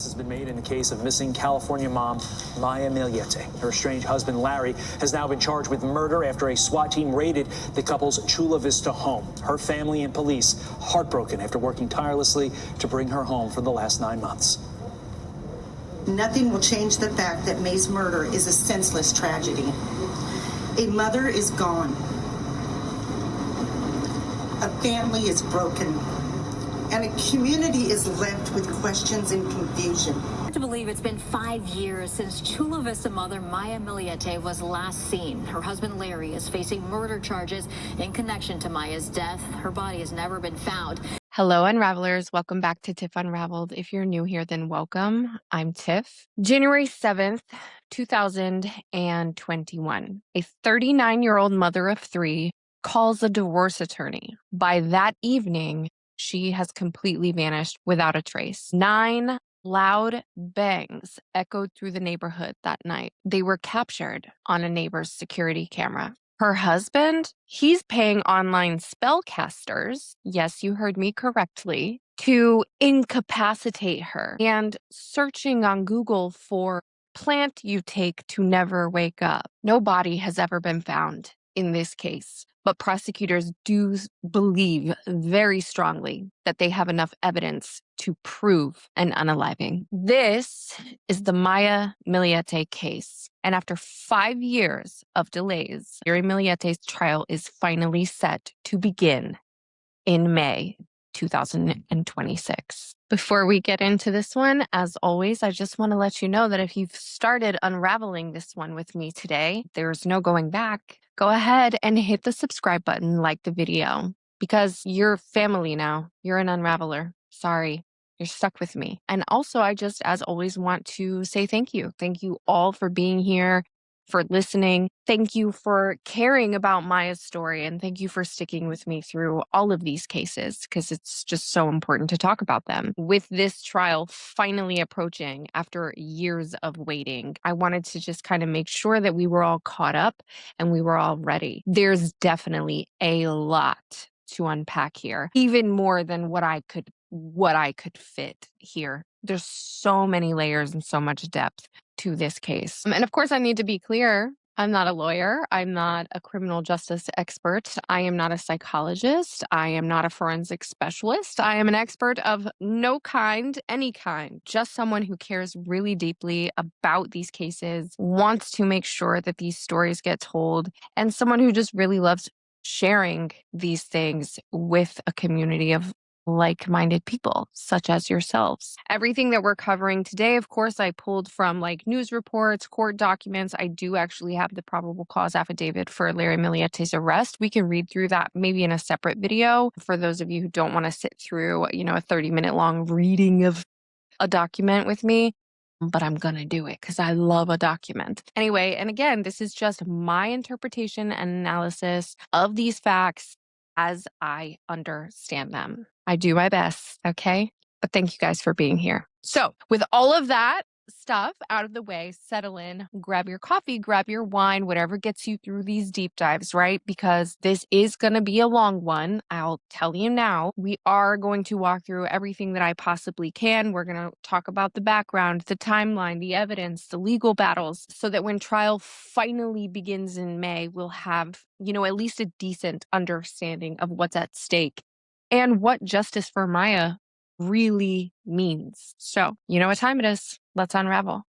Has been made in the case of missing California mom Maya Millete. Her estranged husband Larry has now been charged with murder after a SWAT team raided the couple's Chula Vista home. Her family and police heartbroken after working tirelessly to bring her home for the last 9 months. Nothing will change the fact that May's murder is a senseless tragedy. A mother is gone. A family is broken. And a community is left with questions and confusion. Hard to believe it's been 5 years since Chula Vista mother Maya Millete was last seen. Her husband Larry is facing murder charges in connection to Maya's death. Her body has never been found. Hello, Unravelers. Welcome back to Tiff Unraveled. If you're new here, then welcome. I'm Tiff. January 7th, 2021. A 39-year-old mother of three calls a divorce attorney. By that evening, she has completely vanished without a trace. 9 loud bangs echoed through the neighborhood that night. They were captured on a neighbor's security camera. Her husband, he's paying online spellcasters, yes, you heard me correctly, to incapacitate her and searching on Google for plant you take to never wake up. No body has ever been found in this case. But prosecutors do believe very strongly that they have enough evidence to prove an unaliving. This is the Maya Millete case. And after 5 years of delays, Maya Millete's trial is finally set to begin in May 2026. Before we get into this one, as always, I just want to let you know that if you've started unraveling this one with me today, there's no going back. Go ahead and hit the subscribe button, like the video, because you're family now. You're an unraveler. Sorry, you're stuck with me. And also, I just, as always, want to say thank you. Thank you all for being here, for listening. Thank you for caring about Maya's story, and thank you for sticking with me through all of these cases, because it's just so important to talk about them. With this trial finally approaching after years of waiting, I wanted to just kind of make sure that we were all caught up and we were all ready. There's definitely a lot to unpack here, even more than what I could fit here. There's so many layers and so much depth to this case. And of course, I need to be clear. I'm not a lawyer. I'm not a criminal justice expert. I am not a psychologist. I am not a forensic specialist. I am an expert of no kind, any kind, just someone who cares really deeply about these cases, wants to make sure that these stories get told, and someone who just really loves sharing these things with a community of like-minded people such as yourselves. Everything that we're covering today, of course, I pulled from like news reports, court documents. I do actually have the probable cause affidavit for Larry Millete's arrest. We can read through that maybe in a separate video for those of you who don't want to sit through, a 30-minute long reading of a document with me. But I'm going to do it because I love a document. Anyway, and again, this is just my interpretation and analysis of these facts as I understand them. I do my best, okay? But thank you guys for being here. So with all of that stuff out of the way, settle in, grab your coffee, grab your wine, whatever gets you through these deep dives, right? Because this is going to be a long one. I'll tell you now, we are going to walk through everything that I possibly can. We're going to talk about the background, the timeline, the evidence, the legal battles, so that when trial finally begins in May, we'll have, at least a decent understanding of what's at stake and what justice for Maya really means. So, you know what time it is. Let's unravel.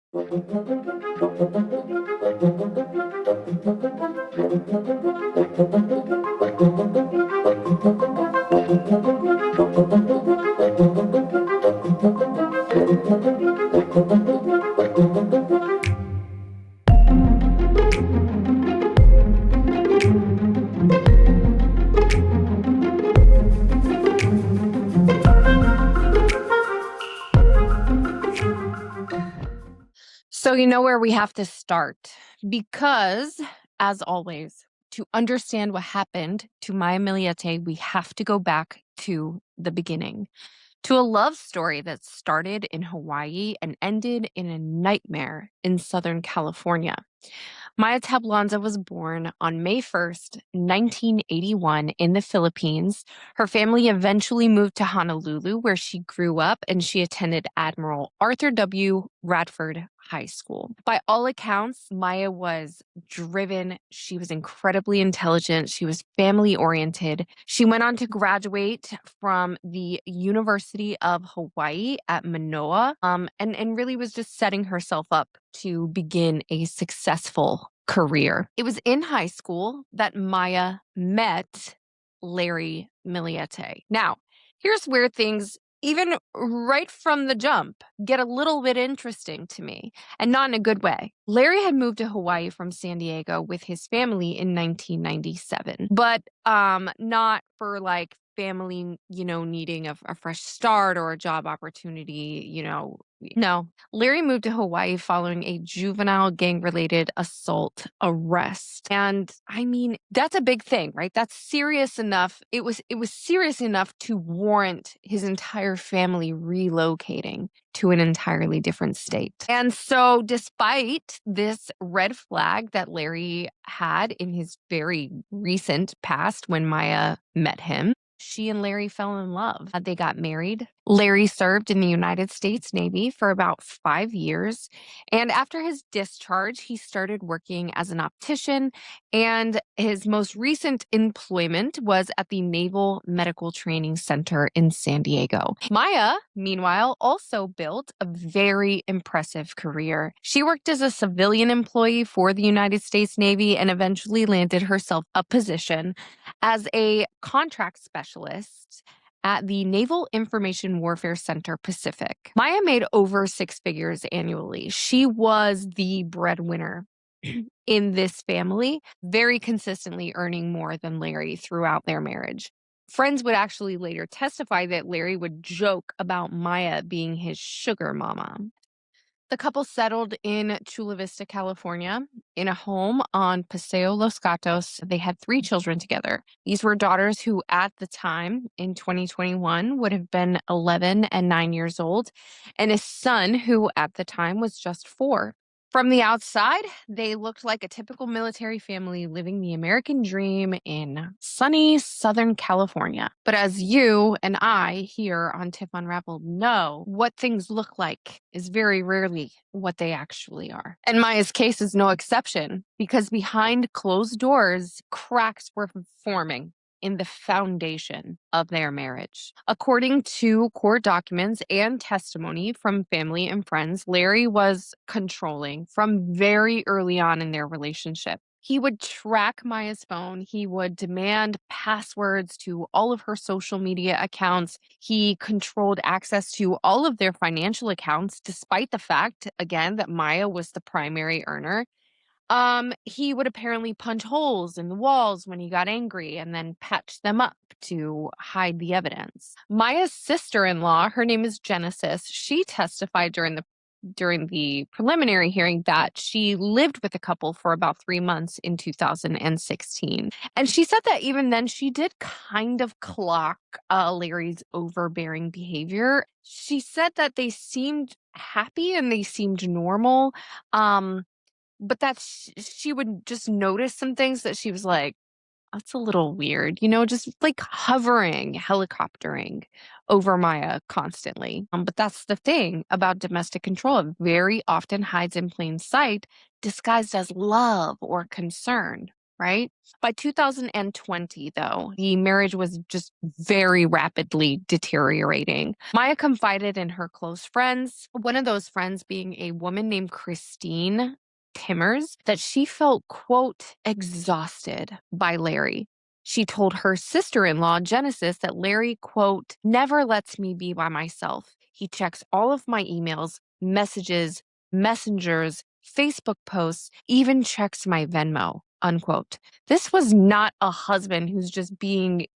So you know where we have to start, because as always, to understand what happened to Maya Millete, we have to go back to the beginning, to a love story that started in Hawaii and ended in a nightmare in Southern California. Maya Tablanza was born on May 1st, 1981 in the Philippines. Her family eventually moved to Honolulu, where she grew up, and she attended Admiral Arthur W. Radford High School. By all accounts, Maya was driven. She was incredibly intelligent. She was family-oriented. She went on to graduate from the University of Hawaii at Manoa, and really was just setting herself up to begin a successful career. It was in high school that Maya met Larry Millete. Now, here's where things, even right from the jump, get a little bit interesting to me, and not in a good way. Larry had moved to Hawaii from San Diego with his family in 1997, but not for like family, needing a fresh start or a job opportunity, No. Larry moved to Hawaii following a juvenile gang-related assault arrest. And I mean, that's a big thing, right? That's serious enough. It was serious enough to warrant his entire family relocating to an entirely different state. And so despite this red flag that Larry had in his very recent past when Maya met him, she and Larry fell in love. They got married. Larry served in the United States Navy for about 5 years. And after his discharge, he started working as an optician. And his most recent employment was at the Naval Medical Training Center in San Diego. Maya, meanwhile, also built a very impressive career. She worked as a civilian employee for the United States Navy and eventually landed herself a position as a contract specialist at the Naval Information Warfare Center Pacific. Maya made over 6 figures annually. She was the breadwinner in this family, very consistently earning more than Larry throughout their marriage. Friends would actually later testify that Larry would joke about Maya being his sugar mama. The couple settled in Chula Vista, California, in a home on Paseo Los Gatos. They had 3 children together. These were daughters who, at the time, in 2021, would have been 11 and 9 years old, and a son who, at the time, was just 4. From the outside, they looked like a typical military family living the American dream in sunny Southern California. But as you and I here on Tip Unraveled know, what things look like is very rarely what they actually are. And Maya's case is no exception, because behind closed doors, cracks were forming in the foundation of their marriage. According to court documents and testimony from family and friends, Larry was controlling from very early on in their relationship. He would track Maya's phone. He would demand passwords to all of her social media accounts. He controlled access to all of their financial accounts, despite the fact, again, that Maya was the primary earner. He would apparently punch holes in the walls when he got angry and then patch them up to hide the evidence. Maya's sister-in-law, her name is Genesis, she testified during the preliminary hearing that she lived with the couple for about 3 months in 2016. And she said that even then she did kind of clock Larry's overbearing behavior. She said that they seemed happy and they seemed normal. But that she would just notice some things that she was like, that's a little weird, just like hovering, helicoptering over Maya constantly. But that's the thing about domestic control. It very often hides in plain sight, disguised as love or concern, right? By 2020, though, the marriage was just very rapidly deteriorating. Maya confided in her close friends, one of those friends being a woman named Christine Timmers, that she felt, quote, exhausted by Larry. She told her sister-in-law, Genesis, that Larry, quote, never lets me be by myself. He checks all of my emails, messages, messengers, Facebook posts, even checks my Venmo, unquote. This was not a husband who's just being,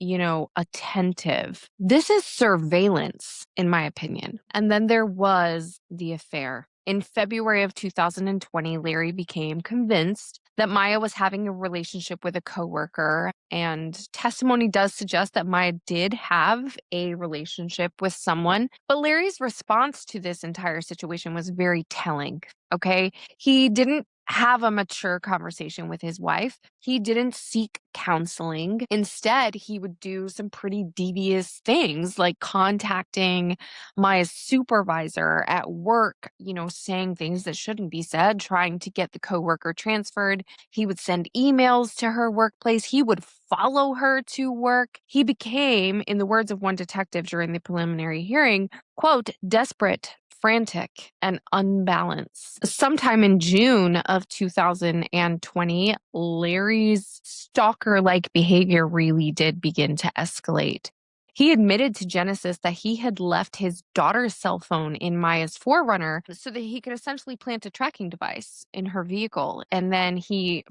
attentive. This is surveillance, in my opinion. And then there was the affair. In February of 2020, Larry became convinced that Maya was having a relationship with a coworker, and testimony does suggest that Maya did have a relationship with someone. But Larry's response to this entire situation was very telling, okay? He didn't have a mature conversation with his wife. He didn't seek counseling. Instead, he would do some pretty devious things like contacting Maya's supervisor at work, saying things that shouldn't be said, trying to get the coworker transferred. He would send emails to her workplace. He would follow her to work. He became, in the words of one detective during the preliminary hearing, quote, desperate, frantic, and unbalanced. Sometime in June of 2020, Larry's stalker-like behavior really did begin to escalate. He admitted to Genesis that he had left his daughter's cell phone in Maya's 4Runner so that he could essentially plant a tracking device in her vehicle. And then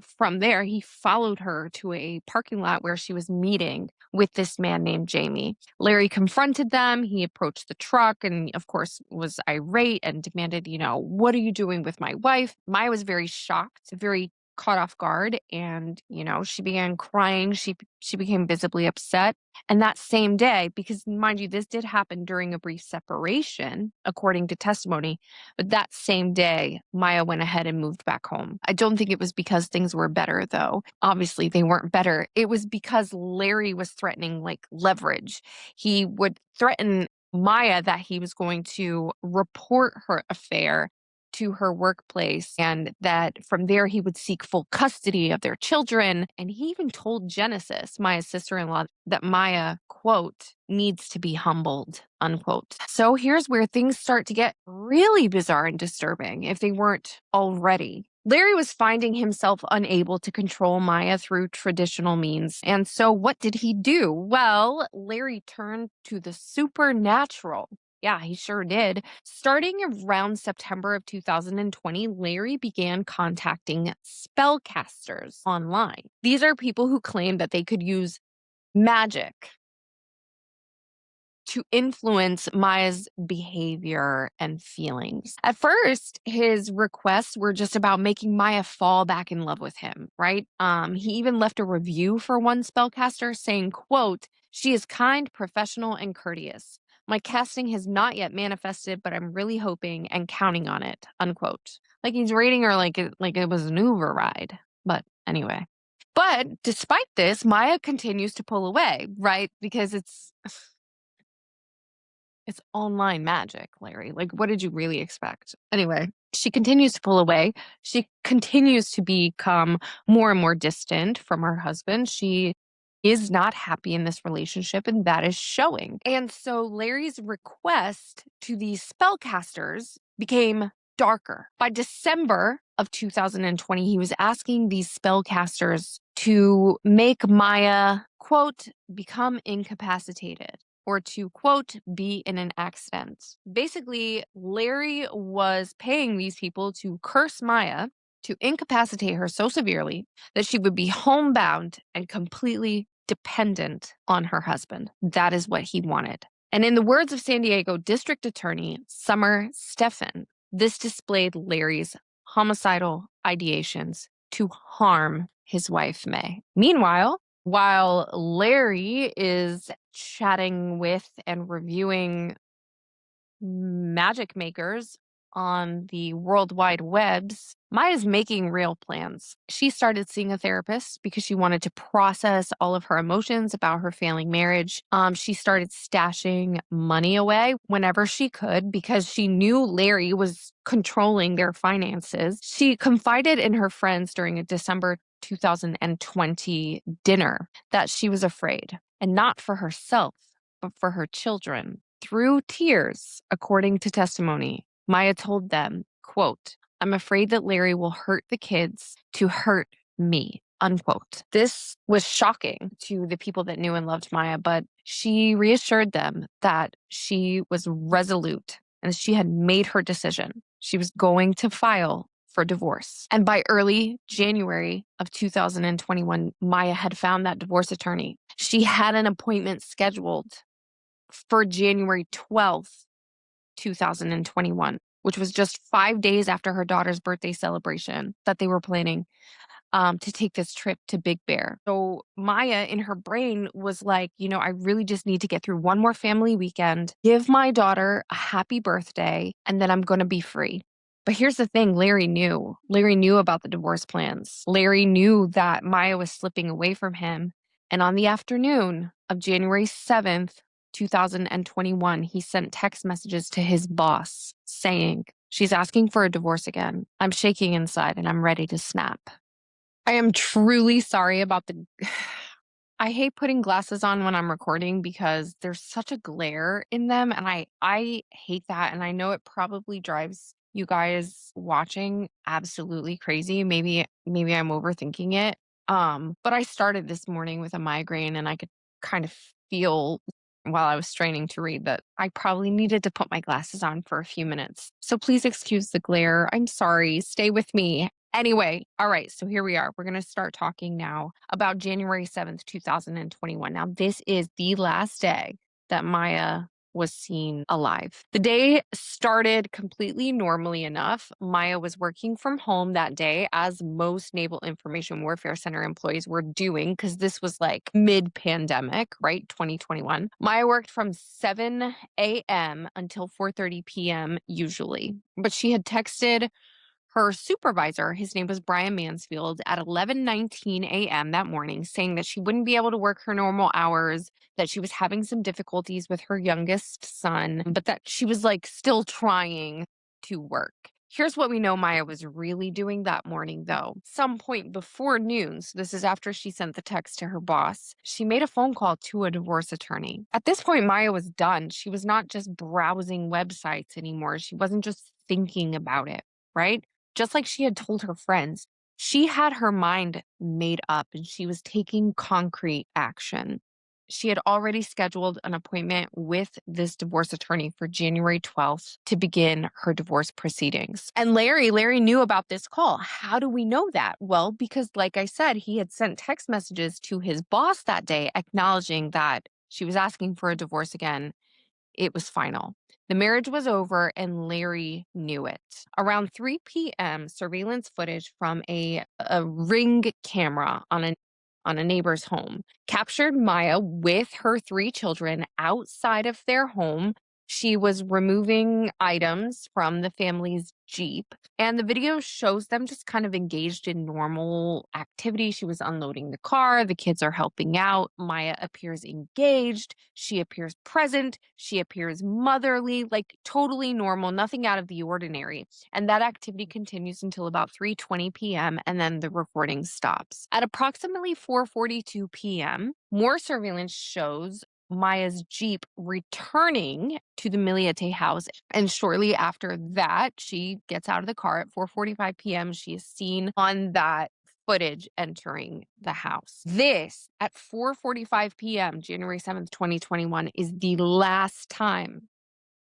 from there, he followed her to a parking lot where she was meeting with this man named Jamie. Larry confronted them. He approached the truck and, of course, was irate and demanded, what are you doing with my wife? Maya was very shocked, very caught off guard, and she began crying. She became visibly upset. And that same day, because mind you, this did happen during a brief separation according to testimony, but that same day Maya went ahead and moved back home. I don't think it was because things were better, though. Obviously they weren't better. It was because Larry was threatening leverage. He would threaten Maya that he was going to report her affair to her workplace, and that from there he would seek full custody of their children. And he even told Genesis, Maya's sister-in-law, that Maya, quote, needs to be humbled, unquote. So here's where things start to get really bizarre and disturbing, if they weren't already. Larry was finding himself unable to control Maya through traditional means. And so what did he do? Well, Larry turned to the supernatural. Yeah, he sure did. Starting around September of 2020, Larry began contacting spellcasters online. These are people who claim that they could use magic to influence Maya's behavior and feelings. At first, his requests were just about making Maya fall back in love with him, right? He even left a review for one spellcaster saying, quote, "She is kind, professional, and courteous. My casting has not yet manifested, but I'm really hoping and counting on it," unquote. Like he's rating her like it was an Uber ride. But anyway. But despite this, Maya continues to pull away, right? Because it's online magic, Larry. Like, what did you really expect? Anyway, she continues to pull away. She continues to become more and more distant from her husband. She is not happy in this relationship, and that is showing. And so Larry's request to these spellcasters became darker. By December of 2020, he was asking these spellcasters to make Maya, quote, become incapacitated, or to, quote, be in an accident. Basically, Larry was paying these people to curse Maya, to incapacitate her so severely that she would be homebound and completely dependent on her husband. That is what he wanted. And in the words of San Diego District Attorney Summer Stephan, this displayed Larry's homicidal ideations to harm his wife, May. Meanwhile, while Larry is chatting with and reviewing magic makers on the World Wide Webs, Maya's making real plans. She started seeing a therapist because she wanted to process all of her emotions about her failing marriage. She started stashing money away whenever she could because she knew Larry was controlling their finances. She confided in her friends during a December 2020 dinner that she was afraid, and not for herself, but for her children. Through tears, according to testimony, Maya told them, quote, "I'm afraid that Larry will hurt the kids to hurt me," unquote. This was shocking to the people that knew and loved Maya, but she reassured them that she was resolute and she had made her decision. She was going to file for divorce. And by early January of 2021, Maya had found that divorce attorney. She had an appointment scheduled for January 12th, 2021, which was just 5 days after her daughter's birthday celebration that they were planning to take this trip to Big Bear. So Maya in her brain was like, I really just need to get through one more family weekend, give my daughter a happy birthday, and then I'm going to be free. But here's the thing, Larry knew. Larry knew about the divorce plans. Larry knew that Maya was slipping away from him. And on the afternoon of January 7th, 2021, he sent text messages to his boss saying, "She's asking for a divorce again. I'm shaking inside and I'm ready to snap." I am truly sorry about the... I hate putting glasses on when I'm recording because there's such a glare in them, and I hate that, and I know it probably drives you guys watching absolutely crazy. Maybe I'm overthinking it. But I started this morning with a migraine, and I could kind of feel while I was straining to read that I probably needed to put my glasses on for a few minutes. So please excuse the glare. I'm sorry. Stay with me. Anyway, all right, so here we are. We're going to start talking now about January 7th, 2021. Now, this is the last day that Maya was seen alive. The day started completely normally enough. Maya was working from home that day, as most Naval Information Warfare Center employees were doing, because this was like mid-pandemic, right? 2021. Maya worked from 7 a.m. until 4:30 p.m. usually, but she had texted her supervisor, his name was Brian Mansfield, at 11:19 a.m. that morning, saying that she wouldn't be able to work her normal hours, that she was having some difficulties with her youngest son, but that she was like still trying to work. Here's what we know Maya was really doing that morning, though. Some point before noon, so this is after she sent the text to her boss, she made a phone call to a divorce attorney. At this point, Maya was done. She was not just browsing websites anymore. She wasn't just thinking about it, right? Just like she had told her friends, she had her mind made up and she was taking concrete action. She had already scheduled an appointment with this divorce attorney for January 12th to begin her divorce proceedings. And Larry knew about this call. How do we know that? Well, because like I said, he had sent text messages to his boss that day acknowledging that she was asking for a divorce again. It was final. The marriage was over and Larry knew it. Around 3 p.m., surveillance footage from a Ring camera on a neighbor's home captured Maya with her 3 children outside of their home. She was removing items from the family's Jeep, and the video shows them just kind of engaged in normal activity. She was unloading the car. The kids are helping out. Maya appears engaged. She appears present. She appears motherly, like totally normal, nothing out of the ordinary. And that activity continues until about 3:20 p.m., and then the recording stops. At approximately 4:42 p.m., more surveillance shows Maya's Jeep returning to the Millete house. And shortly after that, she gets out of the car at 4:45 p.m. She is seen on that footage entering the house. This at 4:45 p.m., January 7th, 2021, is the last time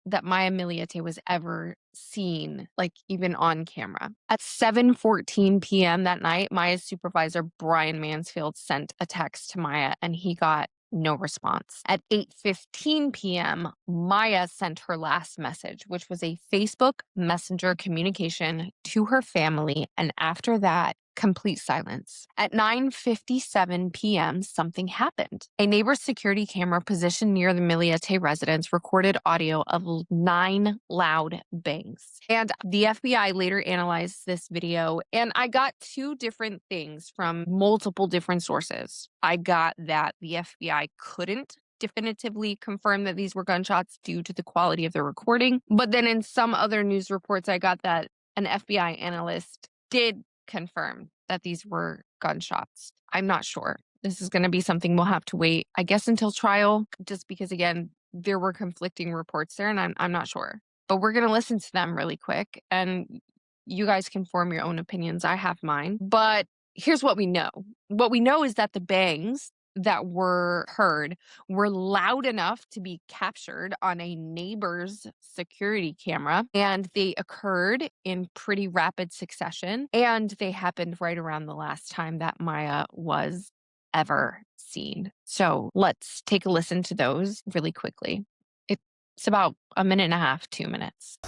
that Maya Millete was ever seen, like even on camera. At 7:14 p.m. that night, Maya's supervisor, Brian Mansfield, sent a text to Maya and he got no response. At 8:15 p.m., Maya sent her last message, which was a Facebook Messenger communication to her family. And after that, complete silence. At 9:57 p.m., something happened. A neighbor's security camera positioned near the Millete residence recorded audio of 9 loud bangs. And the FBI later analyzed this video, and I got 2 different things from multiple different sources. I got that the FBI couldn't definitively confirm that these were gunshots due to the quality of the recording. But then in some other news reports, I got that an FBI analyst did confirm that these were gunshots. I'm not sure. This is going to be something we'll have to wait, I guess, until trial, just because, again, there were conflicting reports there, and I'm not sure. But we're going to listen to them really quick, and you guys can form your own opinions. I have mine. But here's what we know. What we know is that the bangs that were heard were loud enough to be captured on a neighbor's security camera, and they occurred in pretty rapid succession, and they happened right around the last time that Maya was ever seen. So let's take a listen to those really quickly. It's about 1.5 minutes, 2 minutes.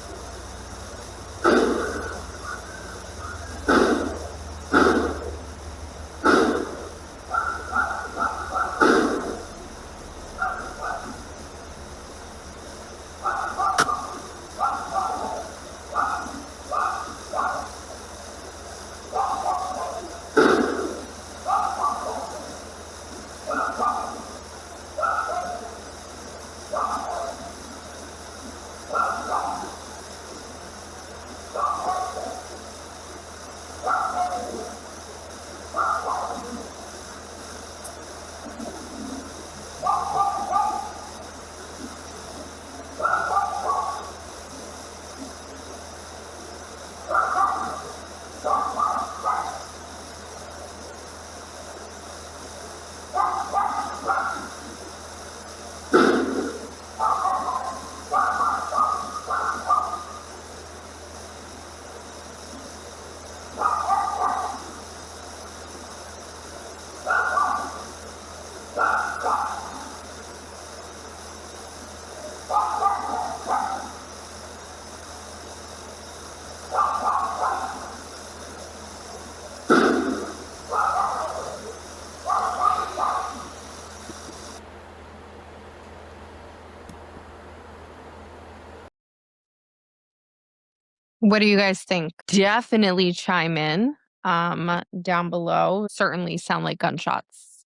What do you guys think? Definitely chime in down below. Certainly sound like gunshots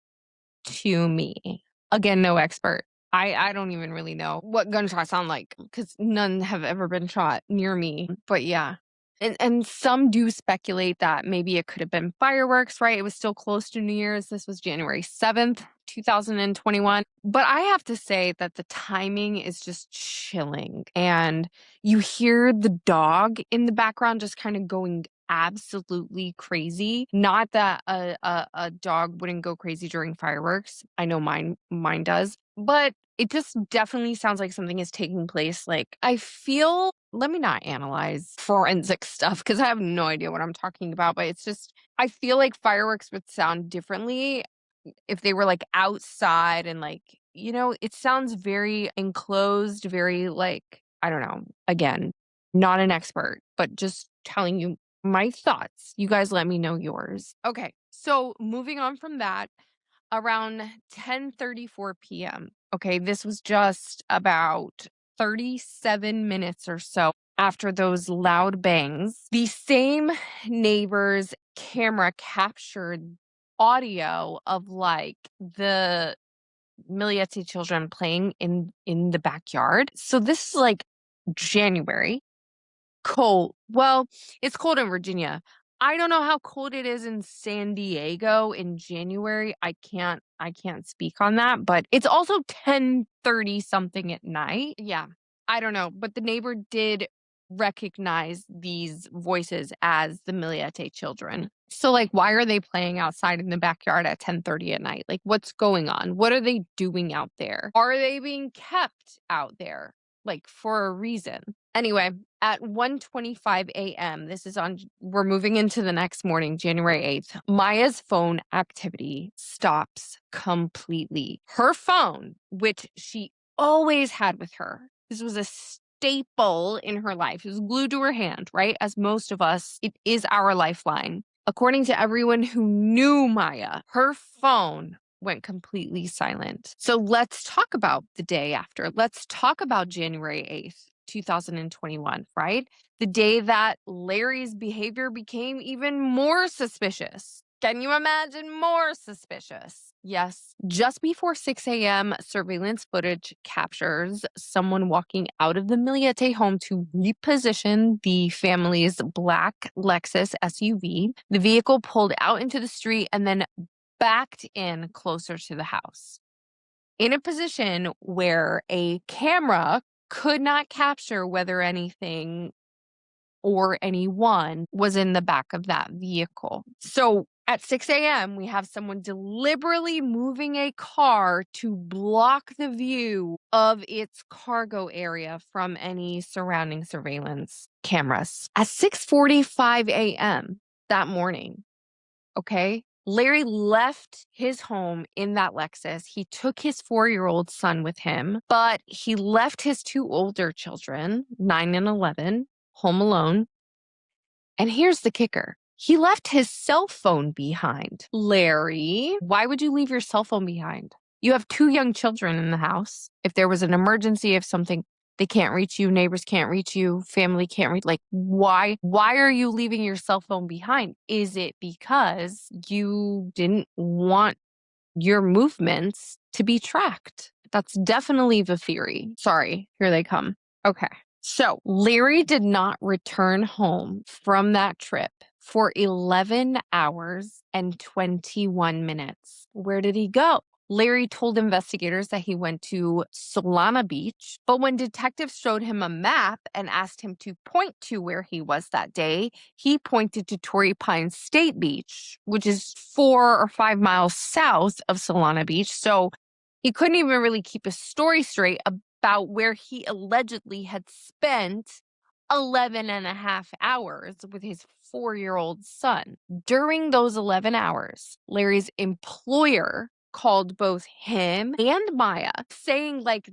to me. Again, no expert. I don't even really know what gunshots sound like because none have ever been shot near me. But yeah. And some do speculate that maybe it could have been fireworks, right? It was still close to New Year's. This was January 7th, 2021. But I have to say that the timing is just chilling. And you hear the dog in the background just kind of going absolutely crazy. Not that a dog wouldn't go crazy during fireworks. I know mine does. But it just definitely sounds like something is taking place. Like, I feel, let me not analyze forensic stuff because I have no idea what I'm talking about, but it's just, I feel like fireworks would sound differently if they were like outside and like, it sounds very enclosed, very like, I don't know. Again, not an expert, but just telling you my thoughts. You guys let me know yours. Okay. So moving on from that, around 10:34 p.m. Okay, this was just about 37 minutes or so after those loud bangs. The same neighbor's camera captured audio of like the Millete children playing in the backyard. So this is like January. Cold. Well, it's cold in Virginia. I don't know how cold it is in San Diego in January. I can't speak on that, but it's also 10:30 something at night. Yeah. I don't know, but the neighbor did recognize these voices as the Millete children. So like, why are they playing outside in the backyard at 10:30 at night? Like, what's going on? What are they doing out there? Are they being kept out there like for a reason? Anyway, at 1:25 a.m., we're moving into the next morning, January 8th, Maya's phone activity stops completely. Her phone, which she always had with her, this was a staple in her life. It was glued to her hand, right? As most of us, it is our lifeline. According to everyone who knew Maya, her phone went completely silent. So let's talk about the day after. Let's talk about January 8th. 2021, right? The day that Larry's behavior became even more suspicious. Can you imagine more suspicious? Yes. Just before 6 a.m., surveillance footage captures someone walking out of the Millete home to reposition the family's black Lexus SUV. The vehicle pulled out into the street and then backed in closer to the house, in a position where a camera could not capture whether anything or anyone was in the back of that vehicle. So at 6 a.m., we have someone deliberately moving a car to block the view of its cargo area from any surrounding surveillance cameras. At 6:45 a.m. that morning, okay, Larry left his home in that Lexus. He took his 4-year-old son with him, but he left his 2 older children, 9 and 11, home alone. And here's the kicker. He left his cell phone behind. Larry, why would you leave your cell phone behind? You have 2 young children in the house. If there was an emergency, if something, they can't reach you, neighbors can't reach you, family can't reach, like, why are you leaving your cell phone behind? Is it because you didn't want your movements to be tracked? That's definitely the theory. Sorry, here they come. Okay. So Larry did not return home from that trip for 11 hours and 21 minutes. Where did he go? Larry told investigators that he went to Solana Beach, but when detectives showed him a map and asked him to point to where he was that day, he pointed to Torrey Pines State Beach, which is 4 or 5 miles south of Solana Beach. So he couldn't even really keep a story straight about where he allegedly had spent 11 and a half hours with his 4-year-old son. During those 11 hours, Larry's employer called both him and Maya, saying like,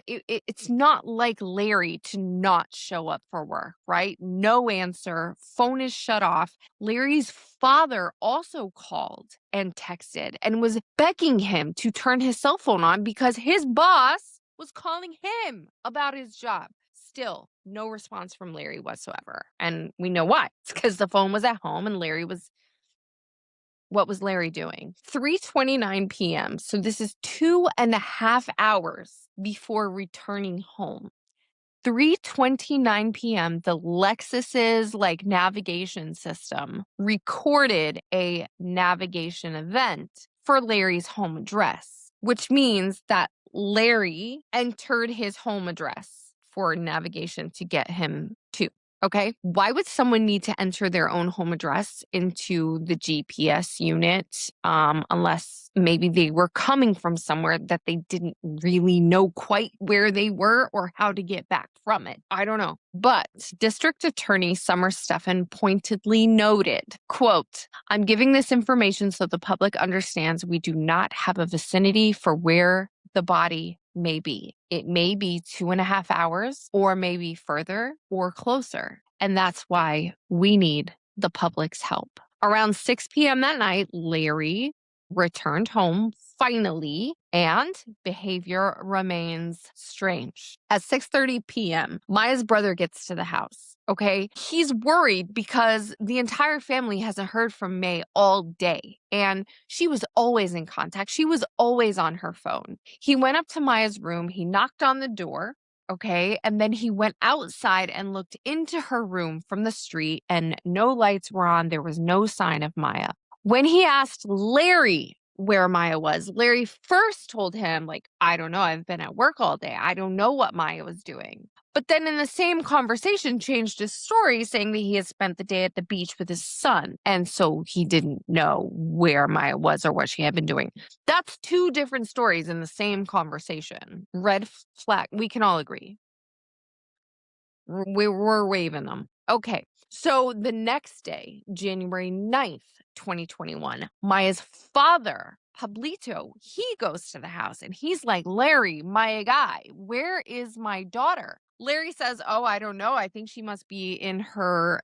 it's not like Larry to not show up for work, right? No answer, phone is shut off. Larry's father also called and texted and was begging him to turn his cell phone on because his boss was calling him about his job. Still, No response from Larry whatsoever. And we know why. It's because the phone was at home and what was Larry doing? 3:29 p.m. So this is 2.5 hours before returning home. 3:29 p.m., the Lexus's navigation system recorded a navigation event for Larry's home address, which means that Larry entered his home address for navigation to get him to. Okay. Why would someone need to enter their own home address into the GPS unit unless maybe they were coming from somewhere that they didn't really know quite where they were or how to get back from it? I don't know. But District Attorney Summer Stephan pointedly noted, quote, "I'm giving this information so the public understands we do not have a vicinity for where the body may be. It may be 2.5 hours or maybe further or closer. And that's why we need the public's help." Around 6 p.m. that night, Larry returned home finally, and behavior remains strange. At 6:30 p.m., Maya's brother gets to the house. Okay. He's worried because the entire family hasn't heard from May all day. And she was always in contact. She was always on her phone. He went up to Maya's room. He knocked on the door. Okay. And then he went outside and looked into her room from the street, and no lights were on. There was no sign of Maya. When he asked Larry where Maya was, Larry first told him, I don't know. I've been at work all day. I don't know what Maya was doing. But then in the same conversation changed his story, saying that he had spent the day at the beach with his son. And so he didn't know where Maya was or what she had been doing. That's two different stories in the same conversation. Red flag. We can all agree. We're waving them. Okay. So the next day, January 9th, 2021, Maya's father, Pablito, he goes to the house and he's like, "Larry, my guy, where is my daughter?" Larry says, "Oh, I don't know. I think she must be in her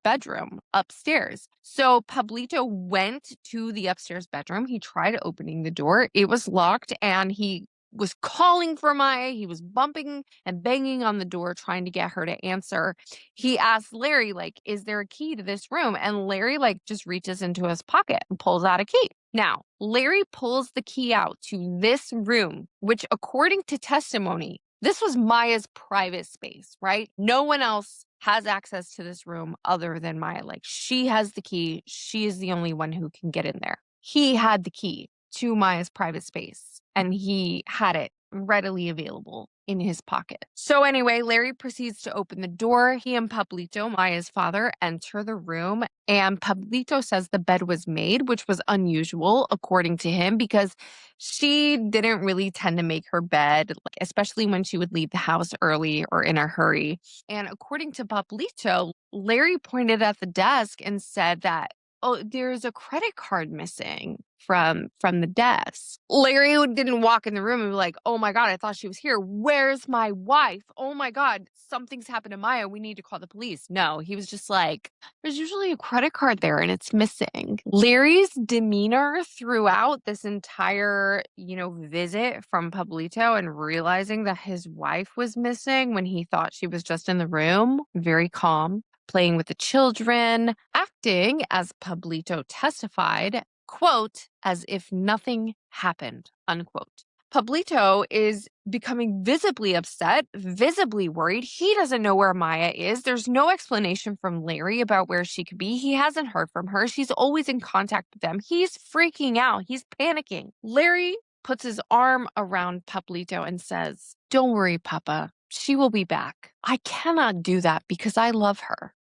bedroom upstairs." So Pablito went to the upstairs bedroom. He tried opening the door. It was locked, and he was calling for Maya. He was bumping and banging on the door trying to get her to answer. He asked Larry, "Is there a key to this room?" And Larry just reaches into his pocket and pulls out a key. Now, Larry pulls the key out to this room, which according to testimony, this was Maya's private space, right? No one else has access to this room other than Maya. She has the key. She is the only one who can get in there. He had the key to Maya's private space, and he had it readily available in his pocket. So anyway, Larry proceeds to open the door. He and Pablito, Maya's father, enter the room, and Pablito says the bed was made, which was unusual according to him because she didn't really tend to make her bed, especially when she would leave the house early or in a hurry. And according to Pablito, Larry pointed at the desk and said that, "Oh, there's a credit card missing from the desk." Larry didn't walk in the room and be like, "Oh my God, I thought she was here. Where's my wife? Oh my God, something's happened to Maya. We need to call the police." No, he was just like, "There's usually a credit card there and it's missing." Larry's demeanor throughout this entire, visit from Pablito and realizing that his wife was missing when he thought she was just in the room, very calm, playing with the children, acting, as Pablito testified, quote, "as if nothing happened," unquote. Pablito is becoming visibly upset, visibly worried. He doesn't know where Maya is. There's no explanation from Larry about where she could be. He hasn't heard from her. She's always in contact with them. He's freaking out. He's panicking. Larry puts his arm around Pablito and says, "Don't worry, Papa. She will be back. I cannot do that because I love her."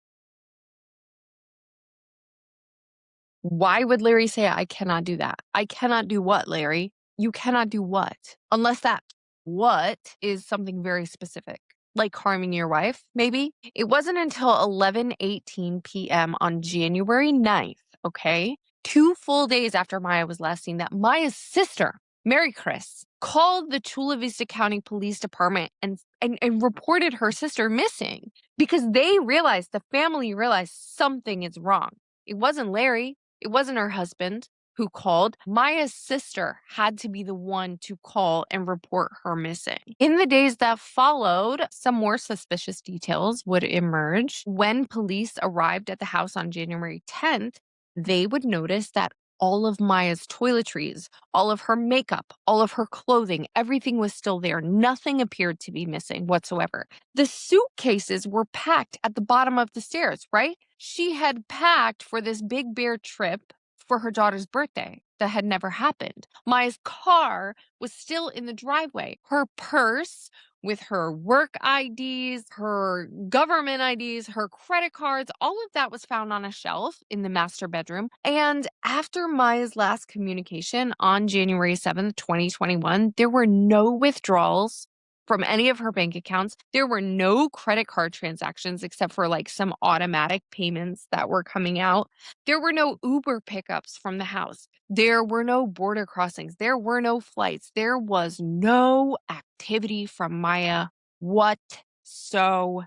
Why would Larry say, "I cannot do that"? I cannot do what, Larry? You cannot do what? Unless that what is something very specific, like harming your wife, maybe? It wasn't until 11:18 p.m. on January 9th, okay, 2 full days after Maya was last seen, that Maya's sister, Mary Chris, called the Chula Vista County Police Department and reported her sister missing because the family realized something is wrong. It wasn't Larry. It wasn't her husband. who called. Maya's sister had to be the one to call and report her missing. In the days that followed, some more suspicious details would emerge. When police arrived at the house on January 10th, they would notice that all of Maya's toiletries, all of her makeup, all of her clothing, everything was still there. Nothing appeared to be missing whatsoever. The suitcases were packed at the bottom of the stairs, right? She had packed for this Big Bear trip for her daughter's birthday that had never happened. Maya's car was still in the driveway. Her purse with her work IDs, her government IDs, her credit cards, all of that was found on a shelf in the master bedroom. And after Maya's last communication on January 7th, 2021, there were no withdrawals from any of her bank accounts. There were no credit card transactions except for like some automatic payments that were coming out. There were no Uber pickups from the house. There were no border crossings. There were no flights. There was no activity from Maya whatsoever.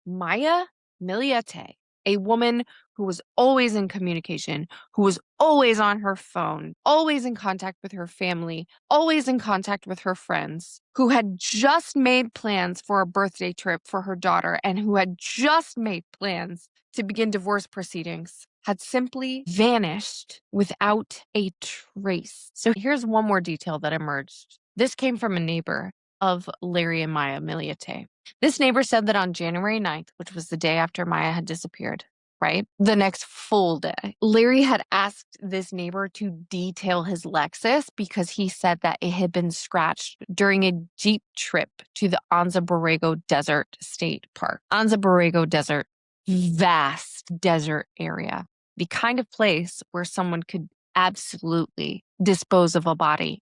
Maya Millete, a woman who was always in communication, who was always on her phone, always in contact with her family, always in contact with her friends, who had just made plans for a birthday trip for her daughter and who had just made plans to begin divorce proceedings, had simply vanished without a trace. So here's one more detail that emerged. This came from a neighbor of Larry and Maya Millete. This neighbor said that on January 9th, which was the day after Maya had disappeared, right? The next full day, Larry had asked this neighbor to detail his Lexus because he said that it had been scratched during a Jeep trip to the Anza Borrego Desert State Park. Anza Borrego Desert, vast desert area, the kind of place where someone could absolutely dispose of a body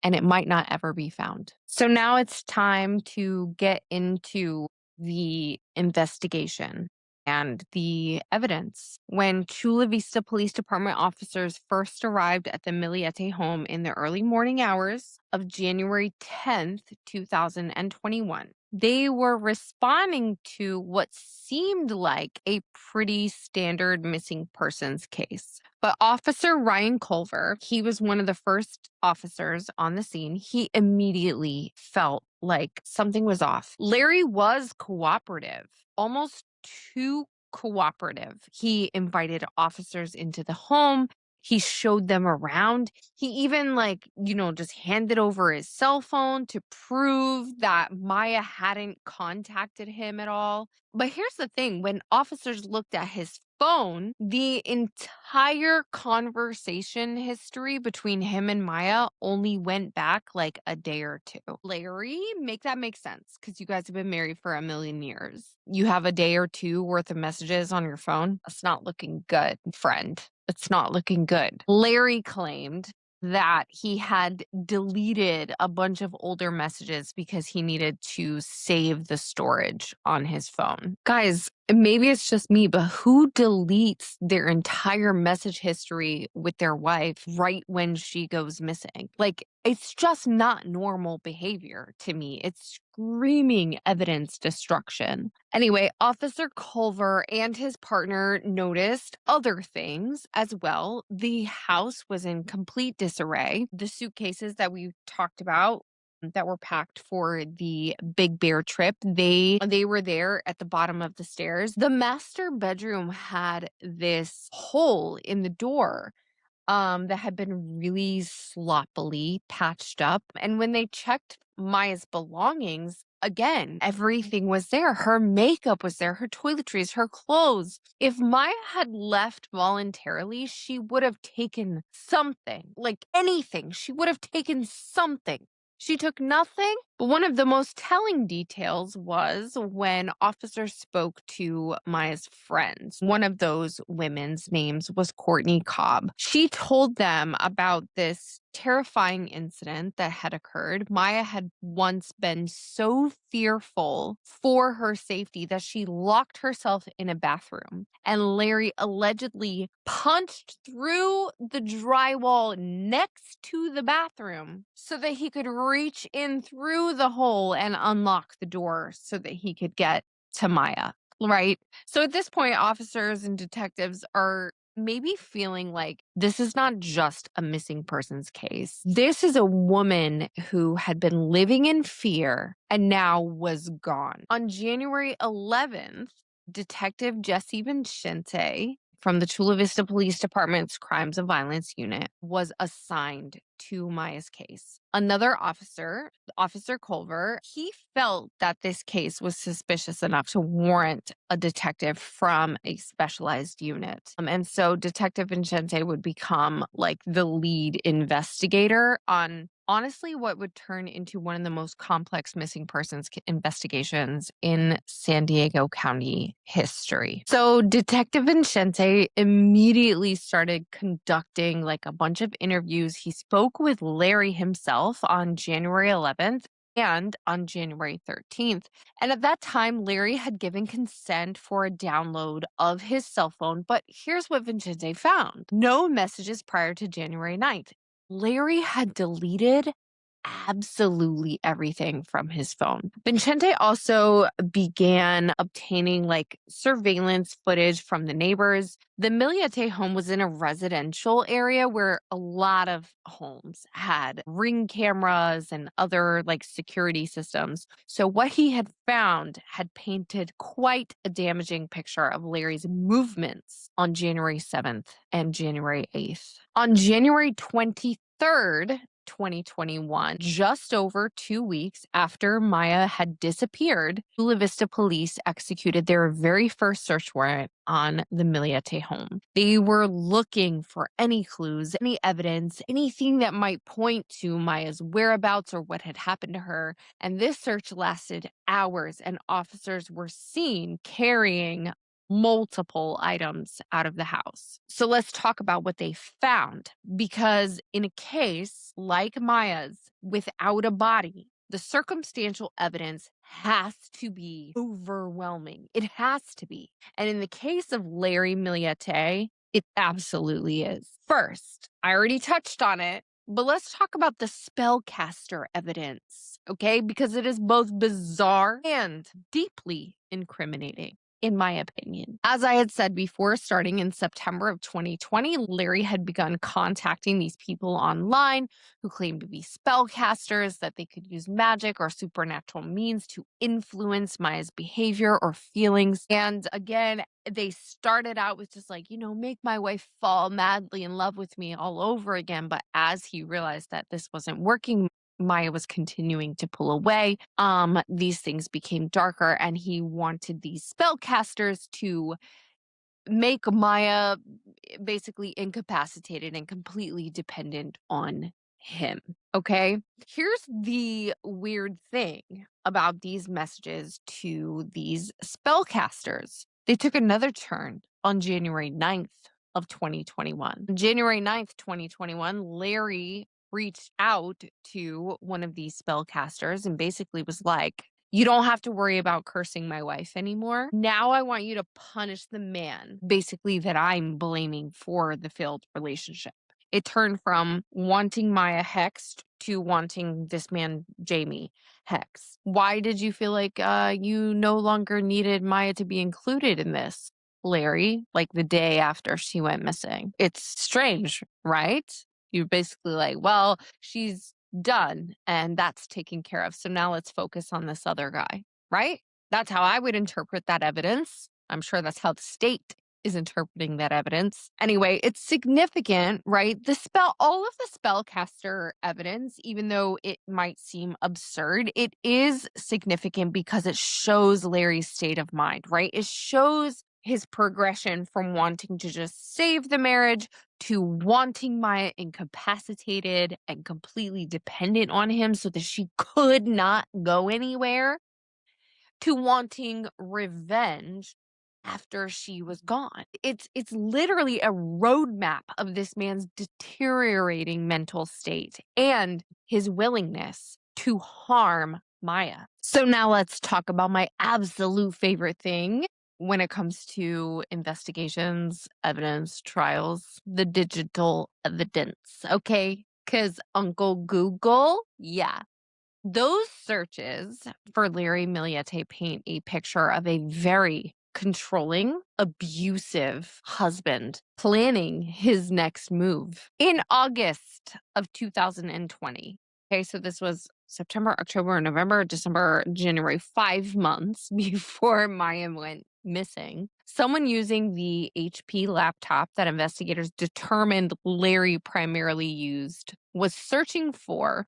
and it might not ever be found. So now it's time to get into the investigation and the evidence. When Chula Vista Police Department officers first arrived at the Millete home in the early morning hours of January 10th, 2021, they were responding to what seemed like a pretty standard missing persons case. But Officer Ryan Culver, he was one of the first officers on the scene. He immediately felt like something was off. Larry was cooperative, almost too cooperative. He invited officers into the home. He showed them around. He even just handed over his cell phone to prove that Maya hadn't contacted him at all. But here's the thing, when officers looked at his phone, the entire conversation history between him and Maya only went back like a day or two. Larry, make that make sense because you guys have been married for a million years. You have a day or two worth of messages on your phone. That's not looking good, friend. It's not looking good. Larry claimed that he had deleted a bunch of older messages because he needed to save the storage on his phone. Guys, maybe it's just me, but who deletes their entire message history with their wife right when she goes missing? It's just not normal behavior to me. It's screaming evidence destruction. Anyway, Officer Culver and his partner noticed other things as well. The house was in complete disarray. The suitcases that we talked about that were packed for the Big Bear trip, they were there at the bottom of the stairs. The master bedroom had this hole in the door that had been really sloppily patched up. And when they checked Maya's belongings, again, everything was there. Her makeup was there, her toiletries, her clothes. If Maya had left voluntarily, she would have taken something, like anything. She would have taken something. She took nothing. But one of the most telling details was when officers spoke to Maya's friends. One of those women's names was Courtney Cobb. She told them about this terrifying incident that had occurred. Maya had once been so fearful for her safety that she locked herself in a bathroom. And Larry allegedly punched through the drywall next to the bathroom so that he could reach in through the hole and unlock the door so that he could get to Maya, right? So at this point, officers and detectives are maybe feeling like this is not just a missing persons case. This is a woman who had been living in fear and now was gone. On January 11th, Detective Jesse Vincente from the Chula Vista Police Department's Crimes of Violence Unit was assigned to Maya's case. Another officer, Officer Culver, he felt that this case was suspicious enough to warrant a detective from a specialized unit. And so Detective Vincente would become like the lead investigator on honestly what would turn into one of the most complex missing persons investigations in San Diego County history. So Detective Vincente immediately started conducting like a bunch of interviews. He spoke with Larry himself on January 11th and on January 13th. And at that time, Larry had given consent for a download of his cell phone. But here's what Vincente found. No messages prior to January 9th. Larry had deleted absolutely everything from his phone. Vincente also began obtaining like surveillance footage from the neighbors. The Millete home was in a residential area where a lot of homes had ring cameras and other like security systems. So what he had found had painted quite a damaging picture of Larry's movements on January 7th and January 8th. On January 23rd, 2021, just over 2 weeks after Maya had disappeared, Chula Vista police executed their very first search warrant on the Millete home. They were looking for any clues, any evidence, anything that might point to Maya's whereabouts or what had happened to her. And this search lasted hours, and officers were seen carrying multiple items out of the house. So let's talk about what they found, because in a case like Maya's without a body, the circumstantial evidence has to be overwhelming. It has to be. And in the case of Larry Millete, it absolutely is. First, I already touched on it, but let's talk about the spellcaster evidence, okay? Because it is both bizarre and deeply incriminating, in my opinion. As I had said before, starting in September of 2020, Larry had begun contacting these people online who claimed to be spellcasters, that they could use magic or supernatural means to influence Maya's behavior or feelings. And again, they started out with just like, make my wife fall madly in love with me all over again. But as he realized that this wasn't working, Maya was continuing to pull away. These things became darker, and he wanted these spellcasters to make Maya basically incapacitated and completely dependent on him. Okay. Here's the weird thing about these messages to these spellcasters. They took another turn on January 9th of 2021. On January 9th, 2021, Larry reached out to one of these spellcasters and basically was like, you don't have to worry about cursing my wife anymore. Now I want you to punish the man, basically, that I'm blaming for the failed relationship. It turned from wanting Maya hexed to wanting this man, Jamie, hexed. Why did you feel like you no longer needed Maya to be included in this, Larry, like the day after she went missing? It's strange, right? You're basically like, well, she's done and that's taken care of. So now let's focus on this other guy, right? That's how I would interpret that evidence. I'm sure that's how the state is interpreting that evidence. Anyway, it's significant, right? All of the spellcaster evidence, even though it might seem absurd, it is significant because it shows Larry's state of mind, right? It shows his progression from wanting to just save the marriage to wanting Maya incapacitated and completely dependent on him so that she could not go anywhere, to wanting revenge after she was gone. It's literally a roadmap of this man's deteriorating mental state and his willingness to harm Maya. So now let's talk about my absolute favorite thing when it comes to investigations, evidence, trials, the digital evidence, okay? Because Uncle Google, yeah. Those searches for Larry Millete paint a picture of a very controlling, abusive husband planning his next move. In August of 2020, okay, so this was September, October, November, December, January, 5 months before Maya went missing. Someone using the HP laptop that investigators determined Larry primarily used was searching for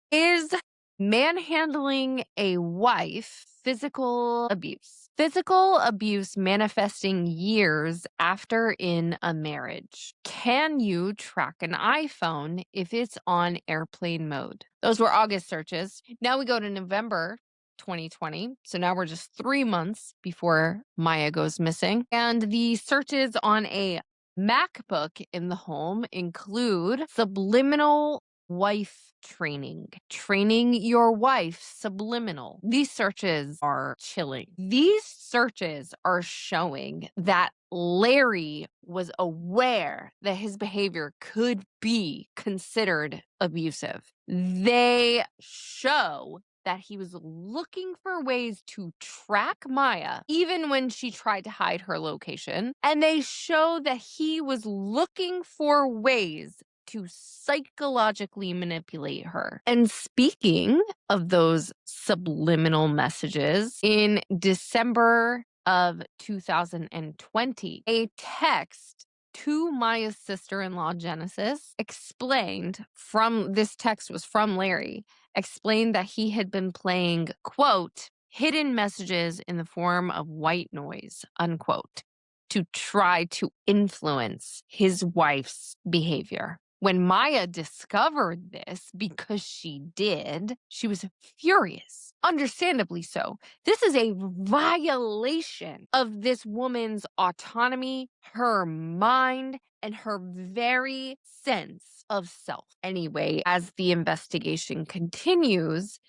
is manhandling a wife physical abuse? Physical abuse manifesting years after in a marriage. Can you track an iPhone if it's on airplane mode? Those were August searches. Now we go to November 2020. So now we're just 3 months before Maya goes missing. And the searches on a MacBook in the home include subliminal wife training your wife subliminal. These searches are chilling. These searches are showing that Larry was aware that his behavior could be considered abusive. They show that he was looking for ways to track Maya, even when she tried to hide her location. And they show that he was looking for ways to psychologically manipulate her. And speaking of those subliminal messages, in December of 2020, a text to Maya's sister-in-law, Genesis, this text was from Larry, explained that he had been playing, quote, hidden messages in the form of white noise, unquote, to try to influence his wife's behavior. When Maya discovered this, because she did, she was furious. Understandably so. This is a violation of this woman's autonomy, her mind, and her very sense of self. Anyway, as the investigation continues,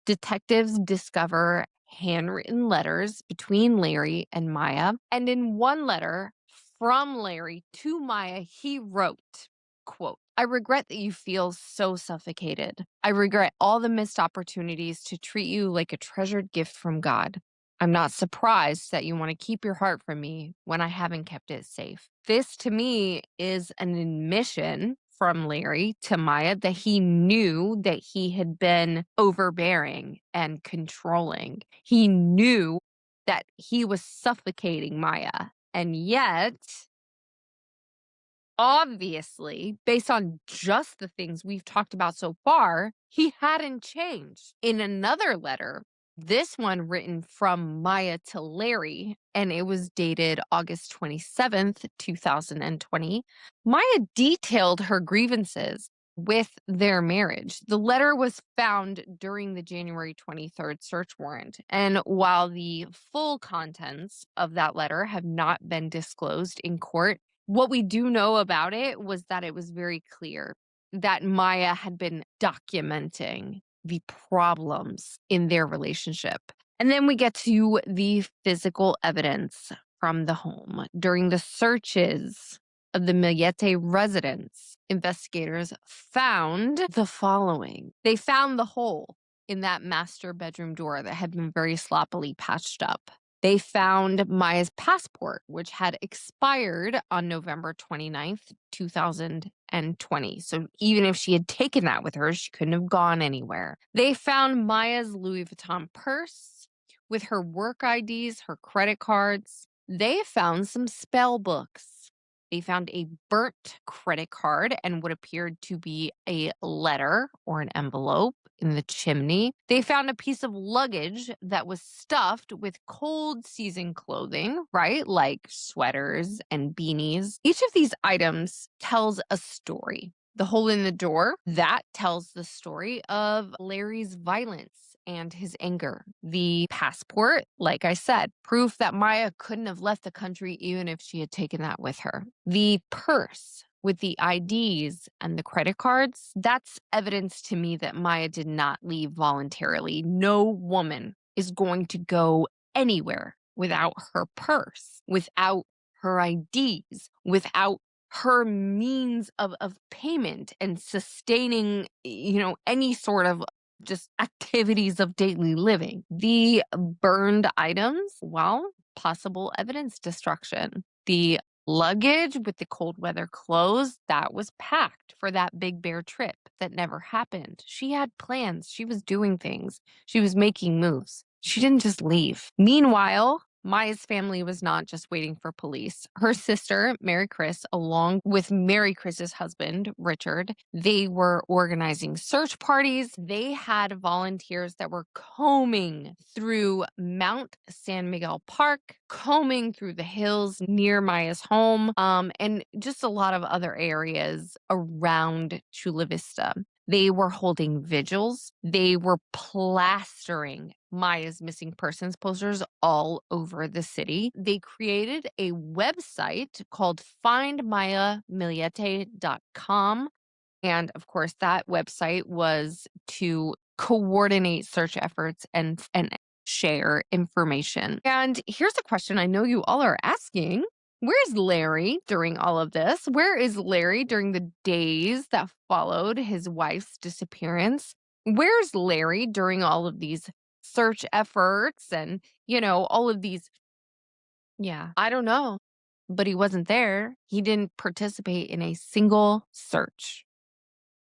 detectives discover handwritten letters between Larry and Maya. And in one letter from Larry to Maya, he wrote, quote, I regret that you feel so suffocated. I regret all the missed opportunities to treat you like a treasured gift from God. I'm not surprised that you want to keep your heart from me when I haven't kept it safe. This to me is an admission from Larry to Maya that he knew that he had been overbearing and controlling. He knew that he was suffocating Maya. And yet, obviously, based on just the things we've talked about so far, he hadn't changed. In another letter, this one written from Maya to Larry, and it was dated August 27th, 2020, Maya detailed her grievances with their marriage. The letter was found during the January 23rd search warrant. And while the full contents of that letter have not been disclosed in court, what we do know about it was that it was very clear that Maya had been documenting the problems in their relationship. And then we get to the physical evidence from the home. During the searches of the Millete residence, investigators found the following. They found the hole in that master bedroom door that had been very sloppily patched up. They found Maya's passport, which had expired on November 29th, 2020. So even if she had taken that with her, she couldn't have gone anywhere. They found Maya's Louis Vuitton purse with her work IDs, her credit cards. They found some spell books. They found a burnt credit card and what appeared to be a letter or an envelope in the chimney. They found a piece of luggage that was stuffed with cold season clothing, right? Like sweaters and beanies. Each of these items tells a story. The hole in the door, that tells the story of Larry's violence and his anger. The passport, like I said, proof that Maya couldn't have left the country even if she had taken that with her. The purse with the IDs and the credit cards, that's evidence to me that Maya did not leave voluntarily. No woman is going to go anywhere without her purse, without her IDs, without her means of payment and sustaining, any sort of just activities of daily living. The burned items, well, possible evidence destruction. The luggage with the cold weather clothes, that was packed for that Big Bear trip that never happened. She had plans. She was doing things. She was making moves. She didn't just leave. Meanwhile, Maya's family was not just waiting for police. Her sister, Mary Chris, along with Mary Chris's husband, Richard, they were organizing search parties. They had volunteers that were combing through Mount San Miguel Park, combing through the hills near Maya's home, and just a lot of other areas around Chula Vista. They were holding vigils. They were plastering Maya's missing persons posters all over the city. They created a website called findmayamillete.com. And of course, that website was to coordinate search efforts and share information. And here's a question I know you all are asking. Where's Larry during all of this? Where is Larry during the days that followed his wife's disappearance? Where's Larry during all of these search efforts and, all of these? Yeah, I don't know. But he wasn't there. He didn't participate in a single search.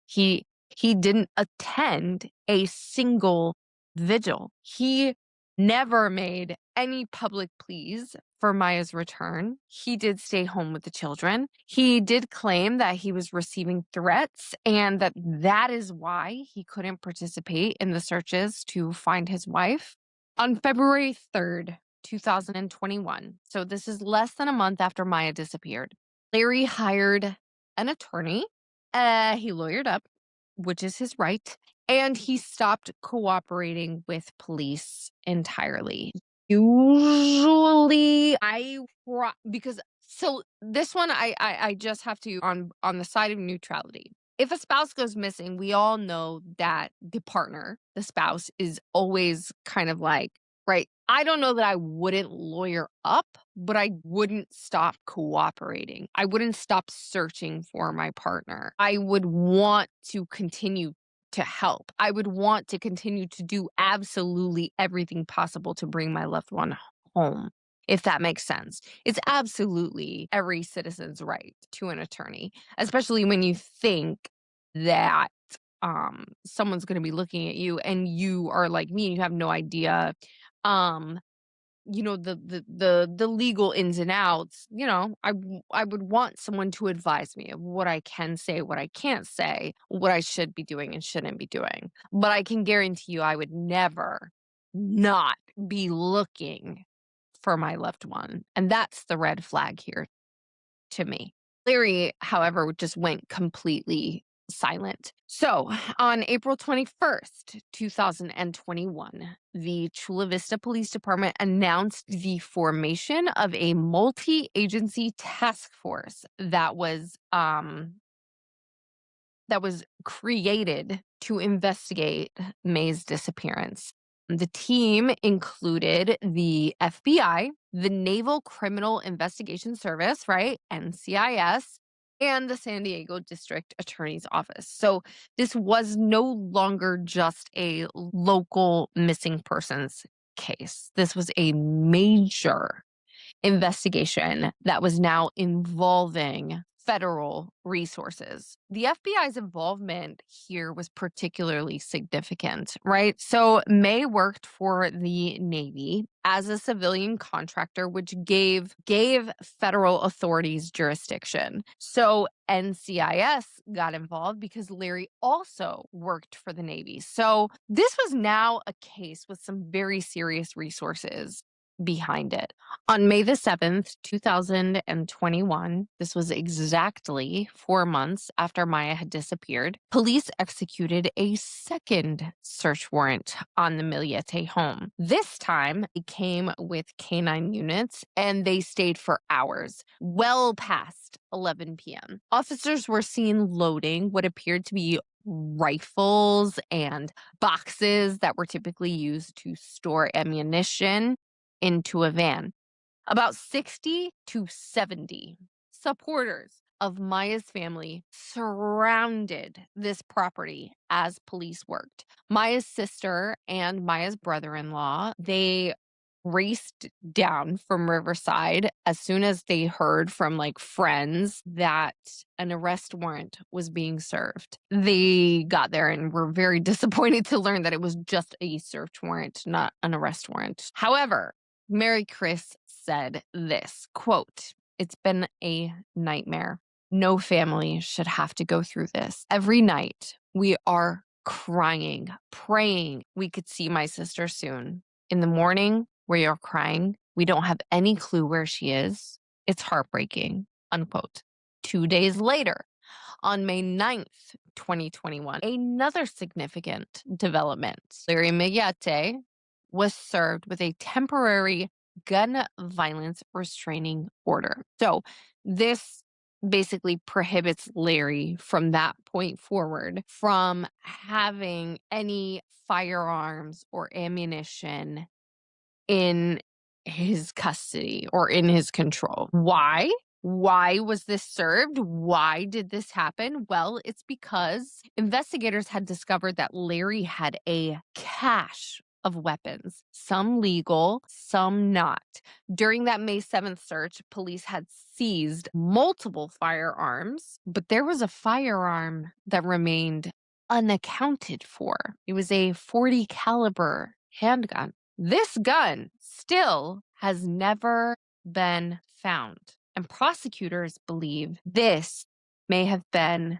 He didn't attend a single vigil. He never made any public pleas for Maya's return. He did stay home with the children. He did claim that he was receiving threats and that is why he couldn't participate in the searches to find his wife. On February 3rd, 2021, so this is less than a month after Maya disappeared, Larry hired an attorney. He lawyered up, which is his right, and he stopped cooperating with police entirely. Usually, because this one I just have to on the side of neutrality. If a spouse goes missing, we all know that the partner, the spouse, is always kind of like, right. I don't know that I wouldn't lawyer up, but I wouldn't stop cooperating. I wouldn't stop searching for my partner. I would want to continue to help. I would want to continue to do absolutely everything possible to bring my loved one home, if that makes sense. It's absolutely every citizen's right to an attorney, especially when you think that someone's going to be looking at you and you are like me and you have no idea the legal ins and outs. I would want someone to advise me of what I can say, what I can't say, what I should be doing and shouldn't be doing. But I can guarantee you I would never not be looking for my loved one. And that's the red flag here to me. Larry, however, just went completely silent. So on April 21st, 2021, the Chula Vista Police Department announced the formation of a multi-agency task force that was created to investigate May's disappearance. The team included the FBI, the Naval Criminal Investigation Service, right, NCIS, and the San Diego District Attorney's Office. So this was no longer just a local missing persons case. This was a major investigation that was now involving federal resources. The FBI's involvement here was particularly significant, right? So May worked for the Navy as a civilian contractor, which gave federal authorities jurisdiction. So NCIS got involved because Larry also worked for the Navy. So this was now a case with some very serious resources behind it. On May the 7th, 2021, this was exactly 4 months after Maya had disappeared, police executed a second search warrant on the Millete home. This time, it came with canine units, and they stayed for hours, well past 11 p.m. Officers were seen loading what appeared to be rifles and boxes that were typically used to store ammunition into a van. About 60 to 70 supporters of Maya's family surrounded this property as police worked. Maya's sister and Maya's brother-in-law, they raced down from Riverside as soon as they heard from like friends that an arrest warrant was being served. They got there and were very disappointed to learn that it was just a search warrant, not an arrest warrant. However, Mary Chris said this, quote, "It's been a nightmare. No family should have to go through this. Every night we are crying, praying we could see my sister soon. In the morning, we are crying. We don't have any clue where she is. It's heartbreaking," unquote. 2 days later, on May 9th, 2021, another significant development. Larry Millete was served with a temporary gun violence restraining order. So this basically prohibits Larry from that point forward from having any firearms or ammunition in his custody or in his control. Why? Why was this served? Why did this happen? Well, it's because investigators had discovered that Larry had a cache of weapons, some legal, some not. During that May 7th search, police had seized multiple firearms, but there was a firearm that remained unaccounted for. It was a .40 caliber handgun. This gun still has never been found, and prosecutors believe this may have been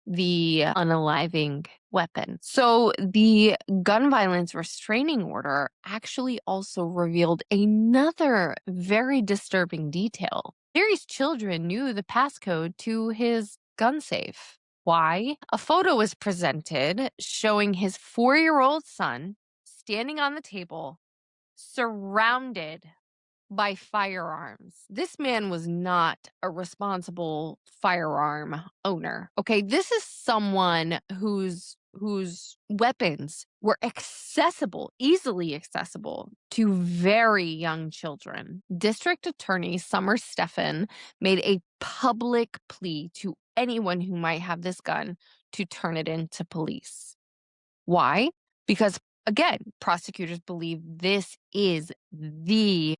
the unaliving weapon. So the gun violence restraining order actually also revealed another very disturbing detail. Larry's children knew the passcode to his gun safe. Why? A photo was presented showing his 4-year-old son standing on the table, surrounded by firearms. This man was not a responsible firearm owner. Okay, this is someone whose weapons were accessible, easily accessible to very young children. District Attorney Summer Stephan made a public plea to anyone who might have this gun to turn it into police. Why? Because, again, prosecutors believe this is the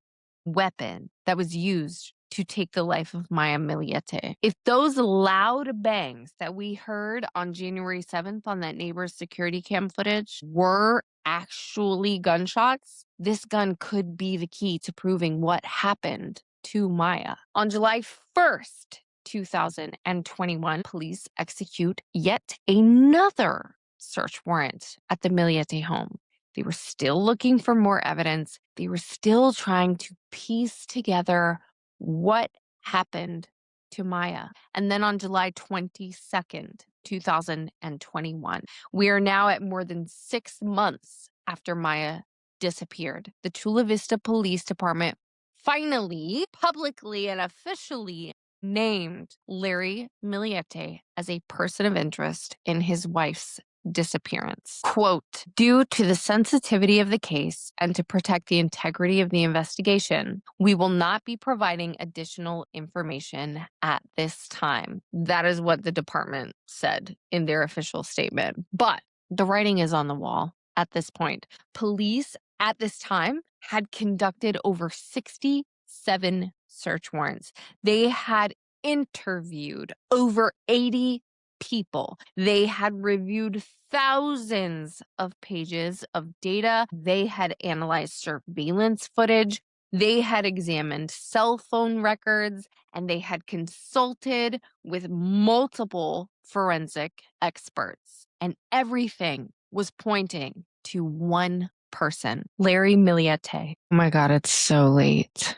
weapon that was used to take the life of Maya Millete. If those loud bangs that we heard on January 7th on that neighbor's security cam footage were actually gunshots, this gun could be the key to proving what happened to Maya. On July 1st, 2021, police execute yet another search warrant at the Millete home. They were still looking for more evidence. They were still trying to piece together what happened to Maya. And then on July 22nd, 2021, we are now at more than 6 months after Maya disappeared. The Chula Vista Police Department finally, publicly and officially named Larry Millete as a person of interest in his wife's disappearance. Quote, "Due to the sensitivity of the case and to protect the integrity of the investigation, we will not be providing additional information at this time." That is what the department said in their official statement. But the writing is on the wall at this point. Police at this time had conducted over 67 search warrants. They had interviewed over 80 people. They had reviewed thousands of pages of data. They had analyzed surveillance footage. They had examined cell phone records, and they had consulted with multiple forensic experts. And everything was pointing to one person, Larry Millete. Oh my God, it's so late.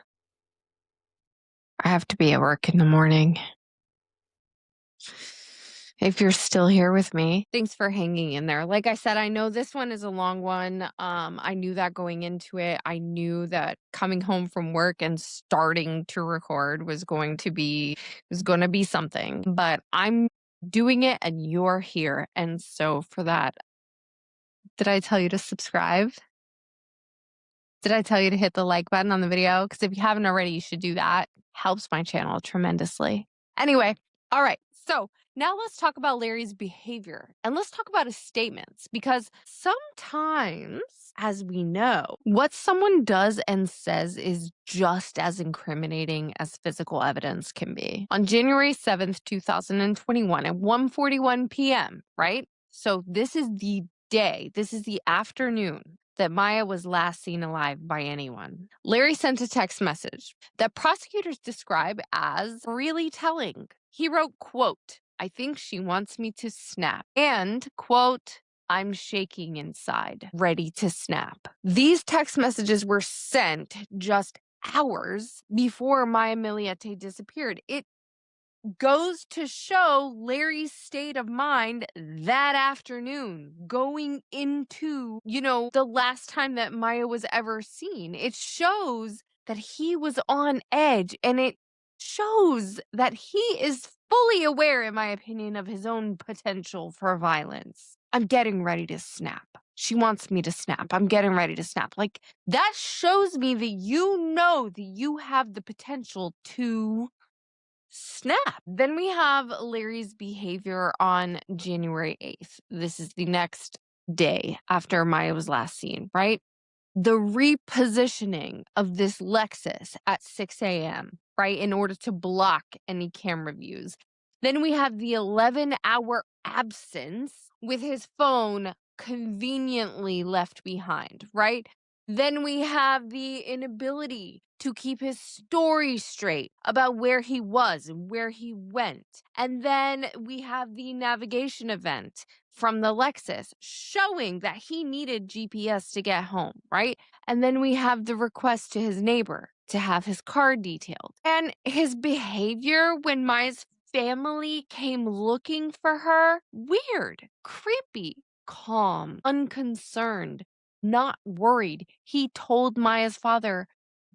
I have to be at work in the morning. If you're still here with me, thanks for hanging in there. Like I said, I know this one is a long one. I knew that going into it. I knew that coming home from work and starting to record was going to be something. But I'm doing it and you're here. And so for that, did I tell you to subscribe? Did I tell you to hit the like button on the video? Because if you haven't already, you should do that. Helps my channel tremendously. Anyway, all right. So now let's talk about Larry's behavior and let's talk about his statements, because sometimes, as we know, what someone does and says is just as incriminating as physical evidence can be. On January 7th, 2021 at 1:41 p.m., right? So this is the day, this is the afternoon that Maya was last seen alive by anyone. Larry sent a text message that prosecutors describe as really telling. He wrote, quote, "I think she wants me to snap," and, quote, "I'm shaking inside, ready to snap." These text messages were sent just hours before Maya Millete disappeared. It goes to show Larry's state of mind that afternoon, going into, the last time that Maya was ever seen. It shows that he was on edge, and it shows that he is fully aware, in my opinion, of his own potential for violence. I'm getting ready to snap. She wants me to snap. I'm getting ready to snap. Like, that shows me that you know that you have the potential to snap. Then we have Larry's behavior on January 8th. This is the next day after Maya was last seen, right? The repositioning of this Lexus at 6 a.m., right, in order to block any camera views. Then we have the 11-hour absence with his phone conveniently left behind, right? Then we have the inability to keep his story straight about where he was and where he went. And then we have the navigation event from the Lexus showing that he needed GPS to get home, right? And then we have the request to his neighbor to have his car detailed. And his behavior when Maya's family came looking for her, weird, creepy, calm, unconcerned, not worried. He told Maya's father,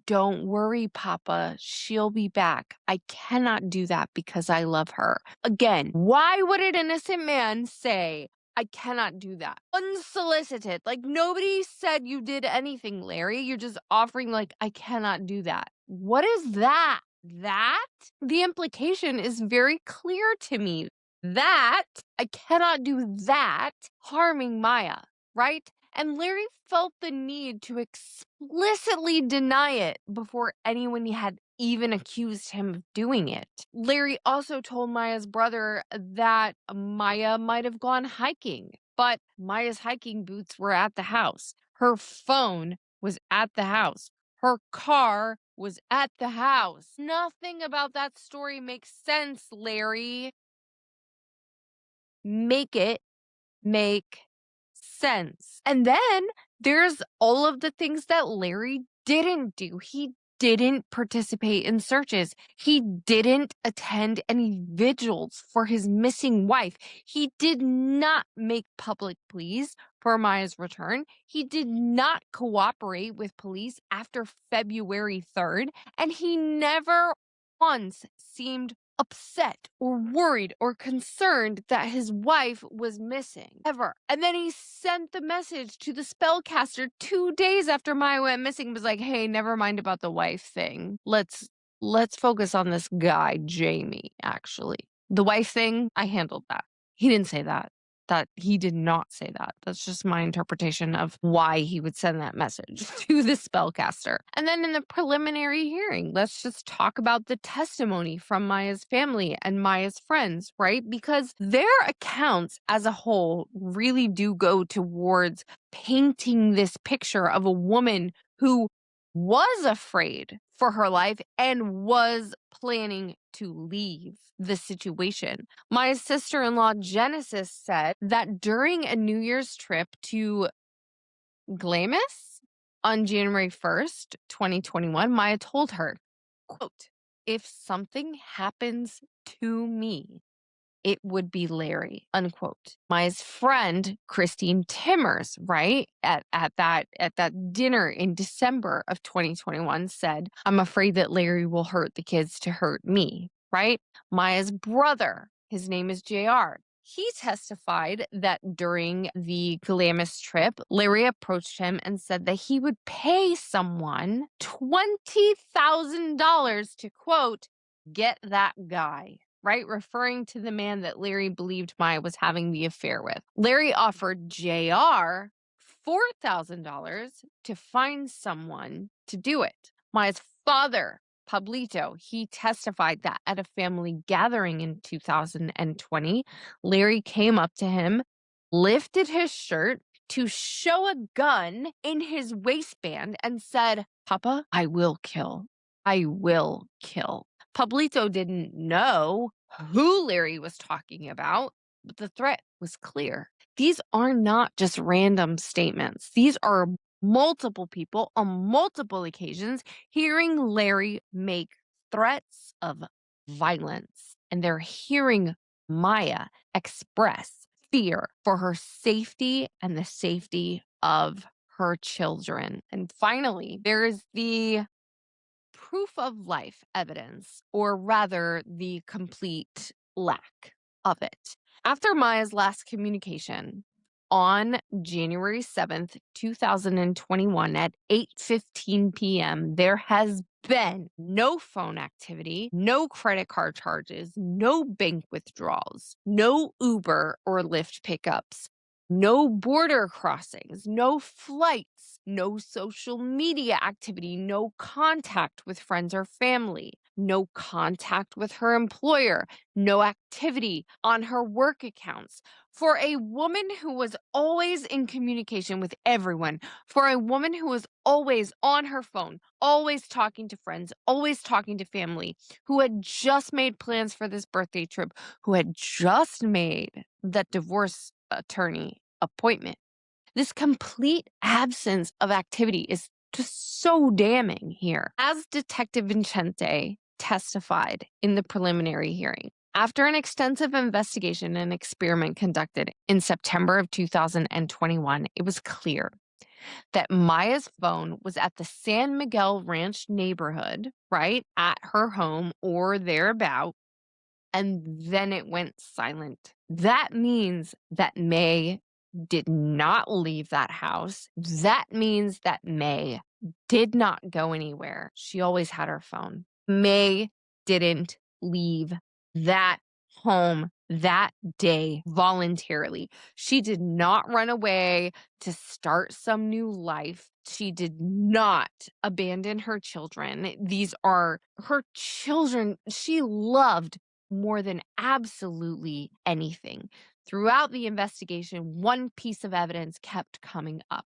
"Don't worry, Papa. She'll be back. I cannot do that because I love her." Again, why would an innocent man say, "I cannot do that"? Unsolicited. Like, nobody said you did anything, Larry. You're just offering, like, "I cannot do that." What is that? The implication is very clear to me. That I cannot do that harming Maya, right? And Larry felt the need to explicitly deny it before anyone had even accused him of doing it. Larry also told Maya's brother that Maya might have gone hiking, but Maya's hiking boots were at the house. Her phone was at the house. Her car was at the house. Nothing about that story makes sense, Larry. Make it make sense. And then there's all of the things that Larry didn't do. He didn't participate in searches. He didn't attend any vigils for his missing wife. He did not make public pleas for Maya's return. He did not cooperate with police after February 3rd. And he never once seemed upset or worried or concerned that his wife was missing, ever. And then he sent the message to the spellcaster 2 days after Maya went missing, was like, "Hey, never mind about the wife thing. Let's focus on this guy, Jamie, actually. The wife thing, I handled that." He didn't say that. He did not say that. That's just my interpretation of why he would send that message to the spellcaster. And then in the preliminary hearing, let's just talk about the testimony from Maya's family and Maya's friends, right? Because their accounts as a whole really do go towards painting this picture of a woman who was afraid for her life and was planning to leave the situation. My sister-in-law Genesis said that during a New Year's trip to Glamis on January 1st, 2021, Maya told her, quote, "If something happens to me, it would be Larry," unquote. Maya's friend, Christine Timmers, right, at that dinner in December of 2021 said, "I'm afraid that Larry will hurt the kids to hurt me," right? Maya's brother, his name is JR. He testified that during the Glamis trip, Larry approached him and said that he would pay someone $20,000 to, quote, "get that guy." right? Referring to the man that Larry believed Maya was having the affair with. Larry offered JR $4,000 to find someone to do it. Maya's father, Pablito, he testified that at a family gathering in 2020, Larry came up to him, lifted his shirt to show a gun in his waistband and said, "Papa, I will kill. I will kill." Pablito didn't know who Larry was talking about, but the threat was clear. These are not just random statements. These are multiple people on multiple occasions hearing Larry make threats of violence, and they're hearing Maya express fear for her safety and the safety of her children. And finally, there's the proof of life evidence, or rather, the complete lack of it. After Maya's last communication on January 7th, 2021 at 8:15 p.m., there has been no phone activity, no credit card charges, no bank withdrawals, no Uber or Lyft pickups, no border crossings, no flights, no social media activity, no contact with friends or family, no contact with her employer, no activity on her work accounts. For a woman who was always in communication with everyone, for a woman who was always on her phone, always talking to friends, always talking to family, who had just made plans for this birthday trip, who had just made that divorce attorney appointment. This complete absence of activity is just so damning here. As Detective Vincente testified in the preliminary hearing, after an extensive investigation and experiment conducted in September of 2021, it was clear that Maya's phone was at the San Miguel Ranch neighborhood, right, at her home or thereabout, and then it went silent. That means that May did not leave that house. That means that May did not go anywhere. She always had her phone. May didn't leave that home that day voluntarily. She did not run away to start some new life. She did not abandon her children. These are her children she loved more than absolutely anything. Throughout the investigation, one piece of evidence kept coming up.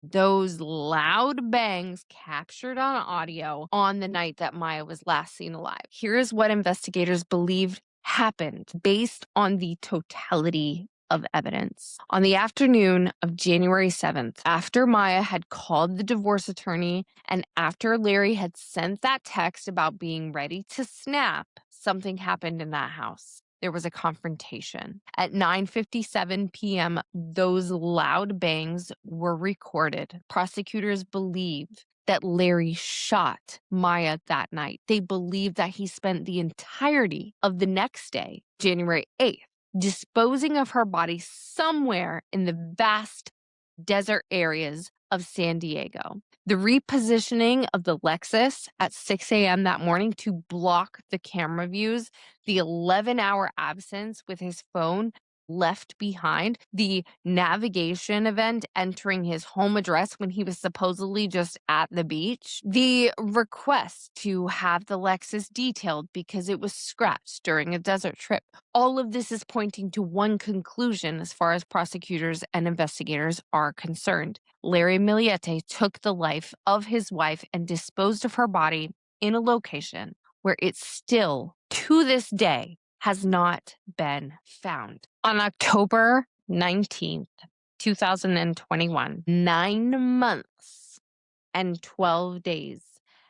Those loud bangs captured on audio on the night that Maya was last seen alive. Here's what investigators believed happened based on the totality of evidence. On the afternoon of January 7th, after Maya had called the divorce attorney and after Larry had sent that text about being ready to snap, something happened in that house. There was a confrontation. At 9:57 p.m., those loud bangs were recorded. Prosecutors believe that Larry shot Maya that night. They believe that he spent the entirety of the next day, January 8th, disposing of her body somewhere in the vast desert areas of San Diego. The repositioning of the Lexus at 6 a.m. that morning to block the camera views, the 11-hour absence with his phone left behind, the navigation event entering his home address when he was supposedly just at the beach, the request to have the Lexus detailed because it was scratched during a desert trip. All of this is pointing to one conclusion as far as prosecutors and investigators are concerned. Larry Millete took the life of his wife and disposed of her body in a location where it still, to this day, has not been found. On October 19th, 2021, 9 months and 12 days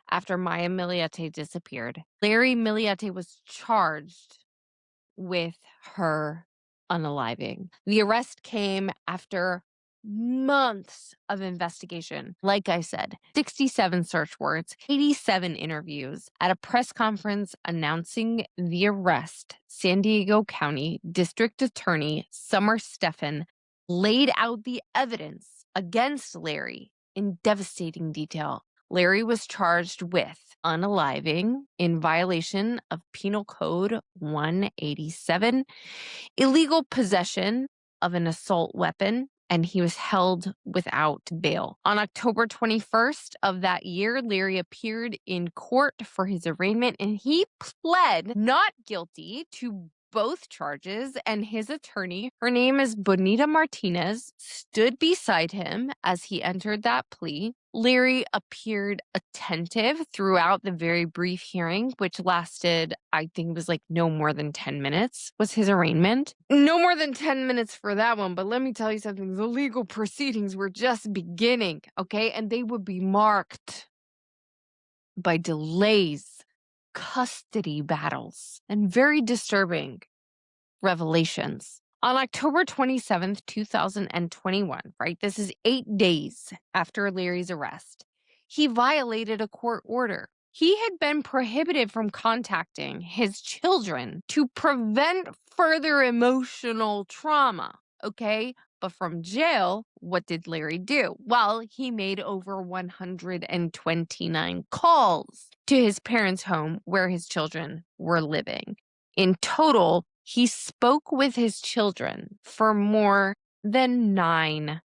after Maya Millete disappeared, Larry Millete was charged with her unaliving. The arrest came after months of investigation. Like I said, 67 search warrants, 87 interviews. At a press conference announcing the arrest, San Diego County District Attorney Summer Stephan laid out the evidence against Larry in devastating detail. Larry was charged with unaliving in violation of Penal Code 187, illegal possession of an assault weapon, and he was held without bail. On October 21st of that year, Larry appeared in court for his arraignment, and he pled not guilty to both charges, and his attorney, her name is Bonita Martinez, stood beside him as he entered that plea. Larry appeared attentive throughout the very brief hearing, which lasted, I think it was like no more than 10 minutes was his arraignment. No more than 10 minutes for that one, but let me tell you something. The legal proceedings were just beginning, okay? And they would be marked by delays, custody battles, and very disturbing revelations. On October 27th, 2021, right? This is 8 days after Larry's arrest. He violated a court order. He had been prohibited from contacting his children to prevent further emotional trauma, okay? But from jail, what did Larry do? Well, he made over 129 calls to his parents' home where his children were living. In total, he spoke with his children for more than 9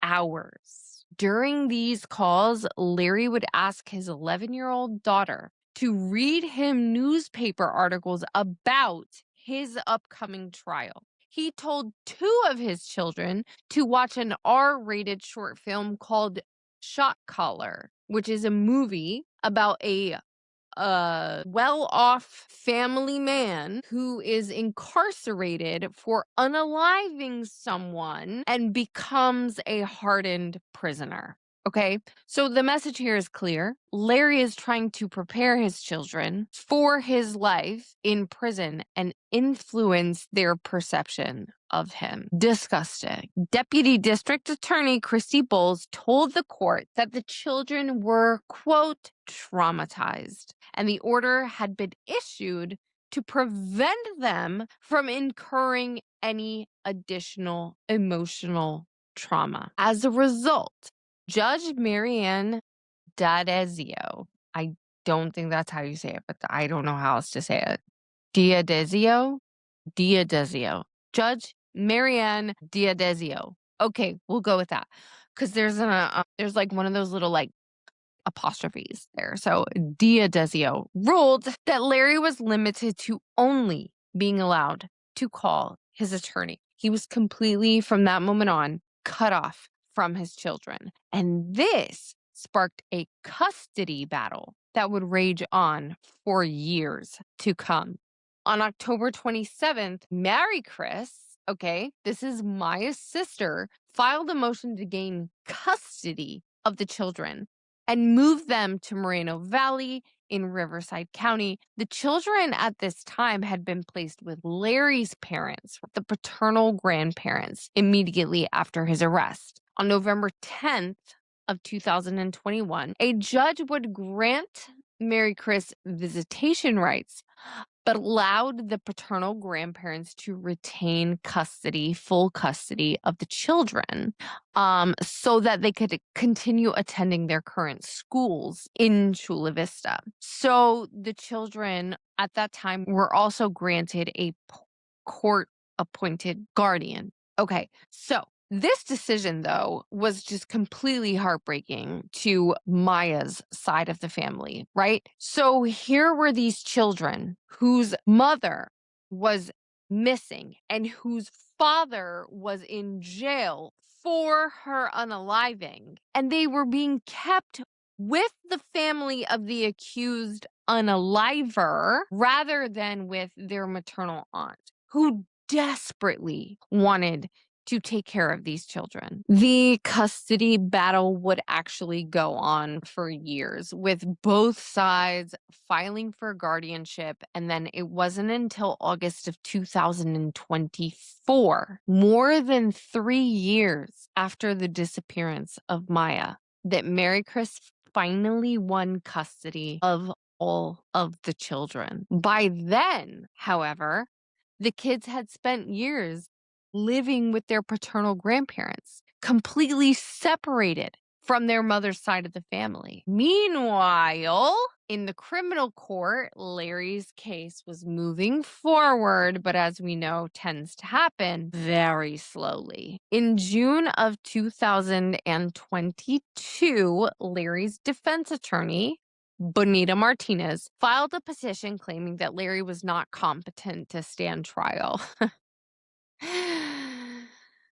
hours. During these calls, Larry would ask his 11-year-old daughter to read him newspaper articles about his upcoming trial. He told 2 of his children to watch an R-rated short film called Shot Caller, which is a movie about a well-off family man who is incarcerated for unaliving someone and becomes a hardened prisoner. Okay, so the message here is clear. Larry is trying to prepare his children for his life in prison and influence their perception of him. Disgusting. Deputy District Attorney Christy Bowles told the court that the children were, quote, traumatized, and the order had been issued to prevent them from incurring any additional emotional trauma. As a result, Judge Marianne D'Adezio, I don't think that's how you say it, but I don't know how else to say it. D'Adezio? Judge Marianne D'Adezio. Okay, we'll go with that. Because there's like one of those little like apostrophes there. So D'Adezio ruled that Larry was limited to only being allowed to call his attorney. He was completely, from that moment on, cut off from his children. And this sparked a custody battle that would rage on for years to come. On October 27th, Mary Chris, okay, this is Maya's sister, filed a motion to gain custody of the children and move them to Moreno Valley in Riverside County. The children at this time had been placed with Larry's parents, the paternal grandparents, immediately after his arrest. On November 10th of 2021, a judge would grant Mary Chris visitation rights, but allowed the paternal grandparents to retain full custody of the children, so that they could continue attending their current schools in Chula Vista. So the children at that time were also granted a court-appointed guardian. Okay, so this decision, though, was just completely heartbreaking to Maya's side of the family, right? So here were these children whose mother was missing and whose father was in jail for her unaliving, and they were being kept with the family of the accused unaliver rather than with their maternal aunt, who desperately wanted to take care of these children. The custody battle would actually go on for years, with both sides filing for guardianship, and then it wasn't until August of 2024, more than 3 years after the disappearance of Maya, that Mary Chris finally won custody of all of the children. By then, however, the kids had spent years living with their paternal grandparents, completely separated from their mother's side of the family. Meanwhile, in the criminal court, Larry's case was moving forward, but as we know, tends to happen very slowly. In June of 2022, Larry's defense attorney, Bonita Martinez, filed a petition claiming that Larry was not competent to stand trial.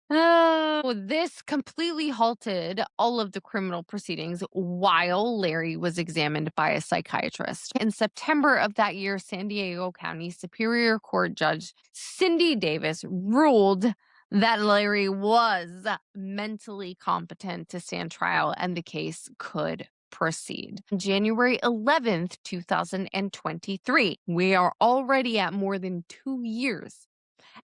Oh, this completely halted all of the criminal proceedings while Larry was examined by a psychiatrist. In September of that year, San Diego County Superior Court Judge Cindy Davis ruled that Larry was mentally competent to stand trial and the case could proceed. January 11th, 2023. We are already at more than 2 years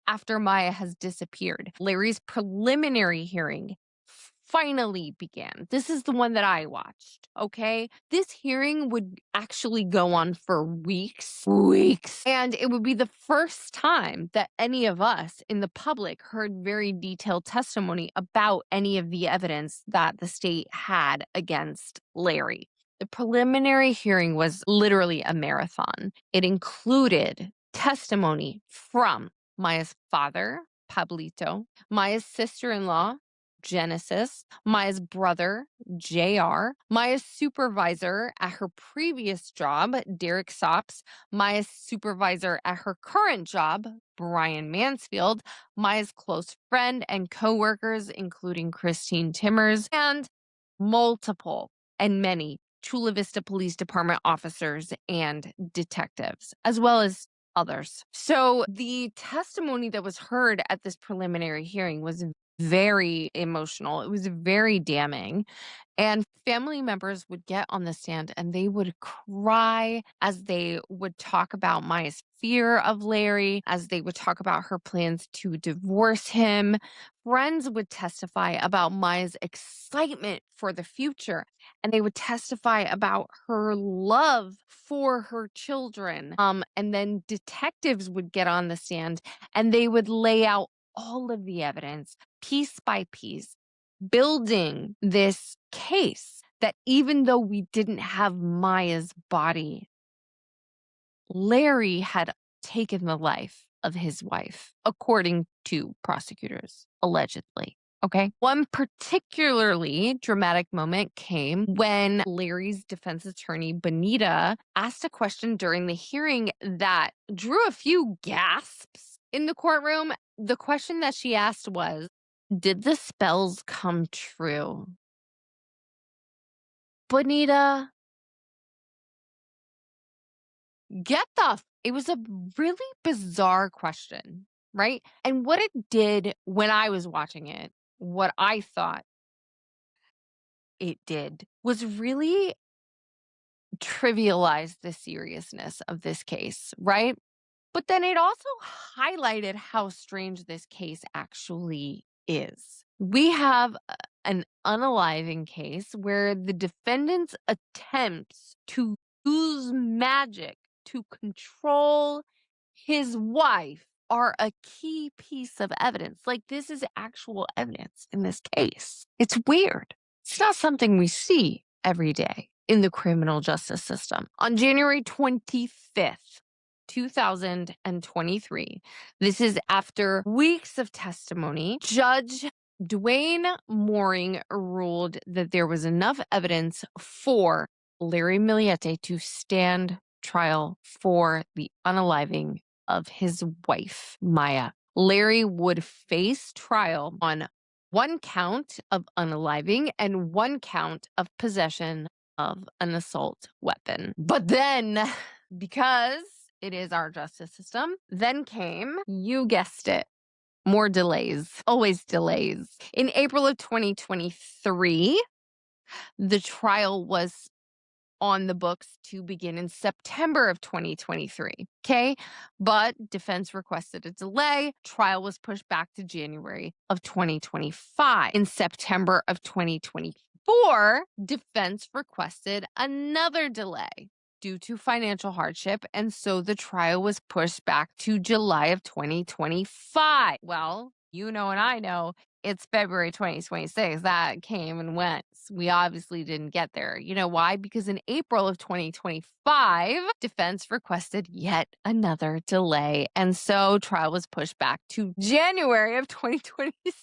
after Maya has disappeared. Larry's preliminary hearing finally began. This is the one that I watched, okay? This hearing would actually go on for weeks. And it would be the first time that any of us in the public heard very detailed testimony about any of the evidence that the state had against Larry. The preliminary hearing was literally a marathon. It included testimony from Maya's father, Pablito, Maya's sister-in-law, Genesis, Maya's brother, JR, Maya's supervisor at her previous job, Derek Sops, Maya's supervisor at her current job, Brian Mansfield, Maya's close friend and coworkers, including Christine Timmers, and multiple and many Chula Vista Police Department officers and detectives, as well as others. So the testimony that was heard at this preliminary hearing was very emotional. It was very damning. And family members would get on the stand and they would cry as they would talk about Maya's fear of Larry, as they would talk about her plans to divorce him. Friends would testify about Maya's excitement for the future, and they would testify about her love for her children. And then detectives would get on the stand and they would lay out all of the evidence piece by piece, building this case that even though we didn't have Maya's body, Larry had taken the life of his wife, according to prosecutors, allegedly. Okay. One particularly dramatic moment came when Larry's defense attorney, Bonita, asked a question during the hearing that drew a few gasps in the courtroom. The question that she asked was, did the spells come true? Bonita, it was a really bizarre question, right? And what it did when I was watching it, what I thought it did was really trivialize the seriousness of this case, right? But then it also highlighted how strange this case actually is. We have an unaliving case where the defendant's attempts to use magic to control his wife are a key piece of evidence. Like, this is actual evidence in this case. It's weird. It's not something we see every day in the criminal justice system. On January 25th, 2023, this is after weeks of testimony, Judge Dwayne Mooring ruled that there was enough evidence for Larry Millete to stand trial for the unaliving of his wife, Maya. Larry would face trial on 1 count of unaliving and 1 count of possession of an assault weapon. But then, because it is our justice system, then came, you guessed it, more delays. Always delays. In April of 2023, the trial was on the books to begin in September of 2023. Okay. But defense requested a delay. Trial was pushed back to January of 2025. In September of 2024, defense requested another delay due to financial hardship. And so the trial was pushed back to July of 2025. Well, you know, and I know it's February 2026. That came and went. We obviously didn't get there. You know why? Because in April of 2025, defense requested yet another delay. And so trial was pushed back to January of 2026.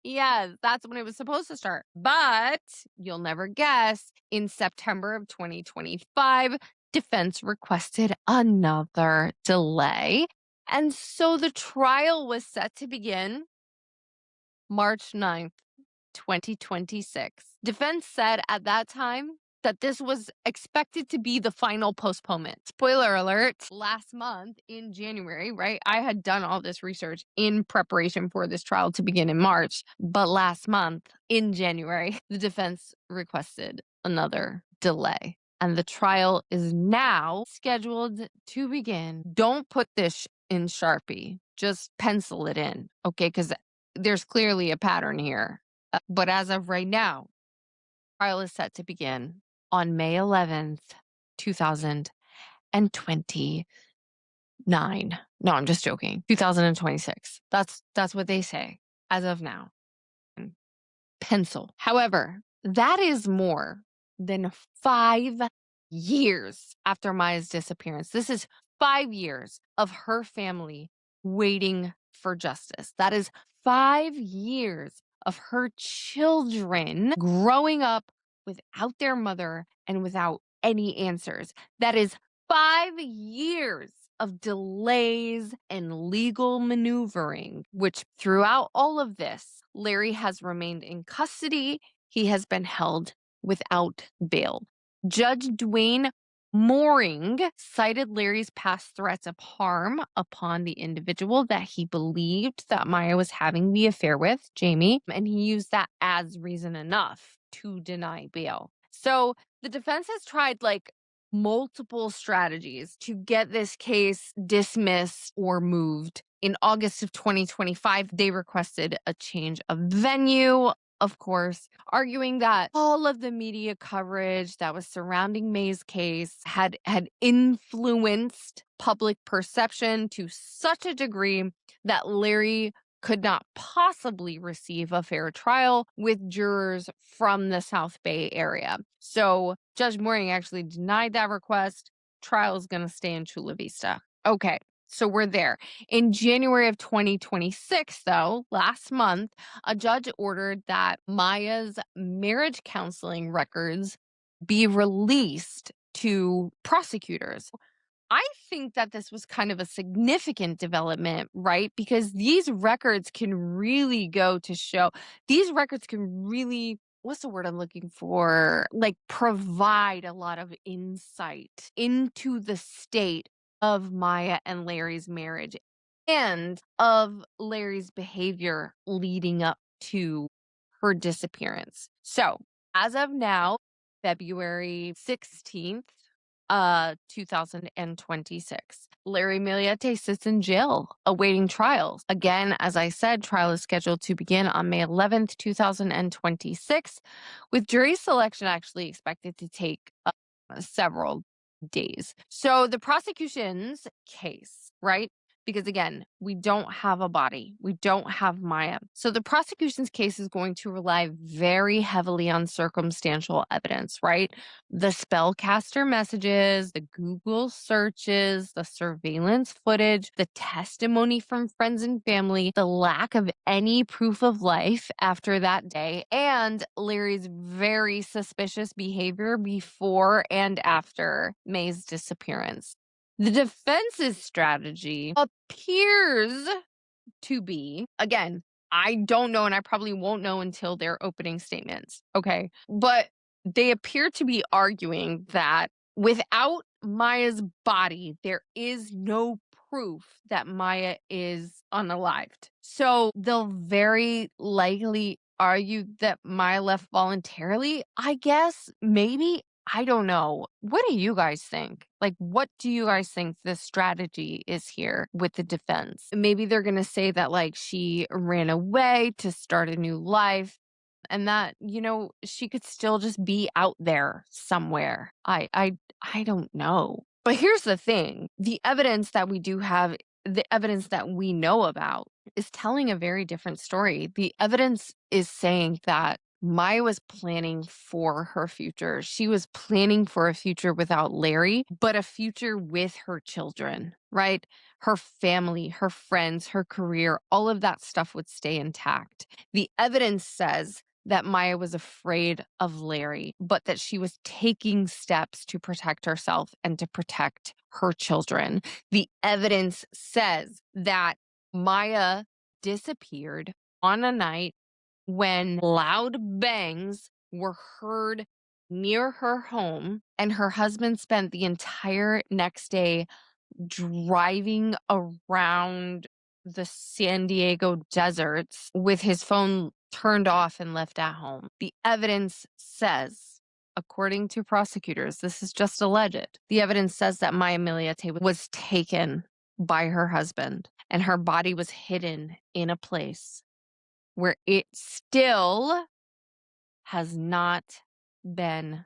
Yes, that's when it was supposed to start. But you'll never guess, in September of 2025, defense requested another delay. And so the trial was set to begin March 9th, 2026. Defense said at that time that this was expected to be the final postponement. Spoiler alert, last month in January, right? I had done all this research in preparation for this trial to begin in March, but last month in January, the defense requested another delay. And the trial is now scheduled to begin. Don't put this in Sharpie. Just pencil it in, okay? Because there's clearly a pattern here. But as of right now, trial is set to begin on May 11th, 2029. No, I'm just joking. 2026. That's what they say as of now. Pencil. However, that is more than 5 years after Maya's disappearance. This is 5 years of her family waiting for justice. That is 5 years of her children growing up without their mother and without any answers. That is 5 years of delays and legal maneuvering, which throughout all of this, Larry has remained in custody. He has been held without bail. Judge Dwayne Mooring cited Larry's past threats of harm upon the individual that he believed that Maya was having the affair with, Jamie, and he used that as reason enough to deny bail. So the defense has tried multiple strategies to get this case dismissed or moved. In August of 2025, they requested a change of venue, of course, arguing that all of the media coverage that was surrounding May's case had influenced public perception to such a degree that Larry could not possibly receive a fair trial with jurors from the South Bay area. So Judge Mooring actually denied that request. Trial is going to stay in Chula Vista. Okay, so we're there. In January of 2026, though, last month, a judge ordered that Maya's marriage counseling records be released to prosecutors. I think that this was kind of a significant development, right? Because these records can really go to show, these records can really, what's the word I'm looking for? Provide a lot of insight into the state of Maya and Larry's marriage and of Larry's behavior leading up to her disappearance. So, as of now, February 16th, 2026. Larry Millete sits in jail awaiting trial. Again, as I said, trial is scheduled to begin on May 11th, 2026, with jury selection actually expected to take several days. So the prosecution's case, right? Because again, we don't have a body. We don't have Maya. So the prosecution's case is going to rely very heavily on circumstantial evidence, right? The spellcaster messages, the Google searches, the surveillance footage, the testimony from friends and family, the lack of any proof of life after that day, and Larry's very suspicious behavior before and after May's disappearance. The defense's strategy appears to be, again, I don't know, and I probably won't know until their opening statements, okay? But they appear to be arguing that without Maya's body, there is no proof that Maya is unalived. So they'll very likely argue that Maya left voluntarily, I guess, maybe. I don't know. What do you guys think? What do you guys think the strategy is here with the defense? Maybe they're going to say that, she ran away to start a new life and that, she could still just be out there somewhere. I don't know. But here's the thing. The evidence that we do have, the evidence that we know about is telling a very different story. The evidence is saying that Maya was planning for her future. She was planning for a future without Larry, but a future with her children, right? Her family, her friends, her career, all of that stuff would stay intact. The evidence says that Maya was afraid of Larry, but that she was taking steps to protect herself and to protect her children. The evidence says that Maya disappeared on a night when loud bangs were heard near her home, and her husband spent the entire next day driving around the San Diego deserts with his phone turned off and left at home. The evidence says, according to prosecutors, this is just alleged. The evidence says that Maya Millete was taken by her husband and her body was hidden in a place where it still has not been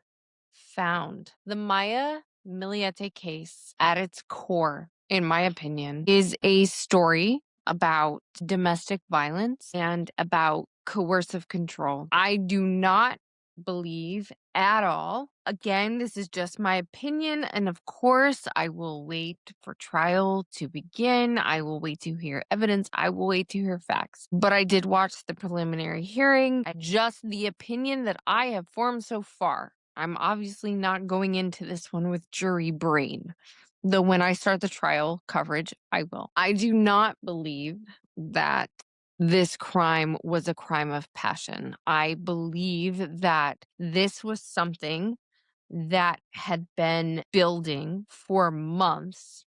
found. The Maya Millete case, at its core, in my opinion, is a story about domestic violence and about coercive control. I do not believe at all. Again, this is just my opinion. And of course, I will wait for trial to begin. I will wait to hear evidence. I will wait to hear facts. But I did watch the preliminary hearing. Just the opinion that I have formed so far. I'm obviously not going into this one with jury brain. Though when I start the trial coverage, I will. I do not believe that this crime was a crime of passion. I believe that this was something that had been building for months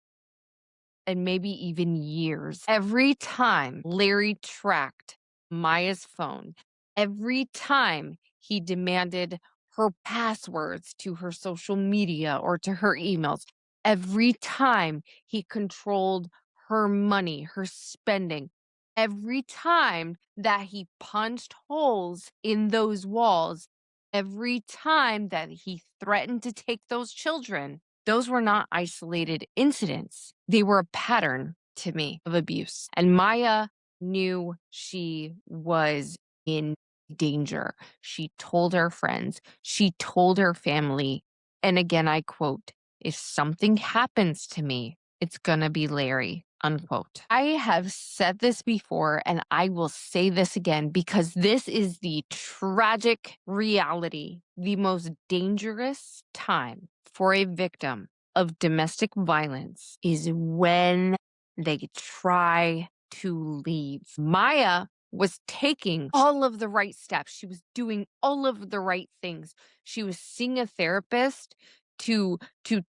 and maybe even years. Every time Larry tracked Maya's phone, every time he demanded her passwords to her social media or to her emails, every time he controlled her money, her spending, every time that he punched holes in those walls, every time that he threatened to take those children, those were not isolated incidents. They were a pattern to me of abuse. And Maya knew she was in danger. She told her friends, she told her family. And again, I quote, "If something happens to me, it's gonna be Larry," unquote. I have said this before and I will say this again because this is the tragic reality, the most dangerous time for a victim of domestic violence is when they try to leave. Maya was taking all of the right steps. She was doing all of the right things. She was seeing a therapist to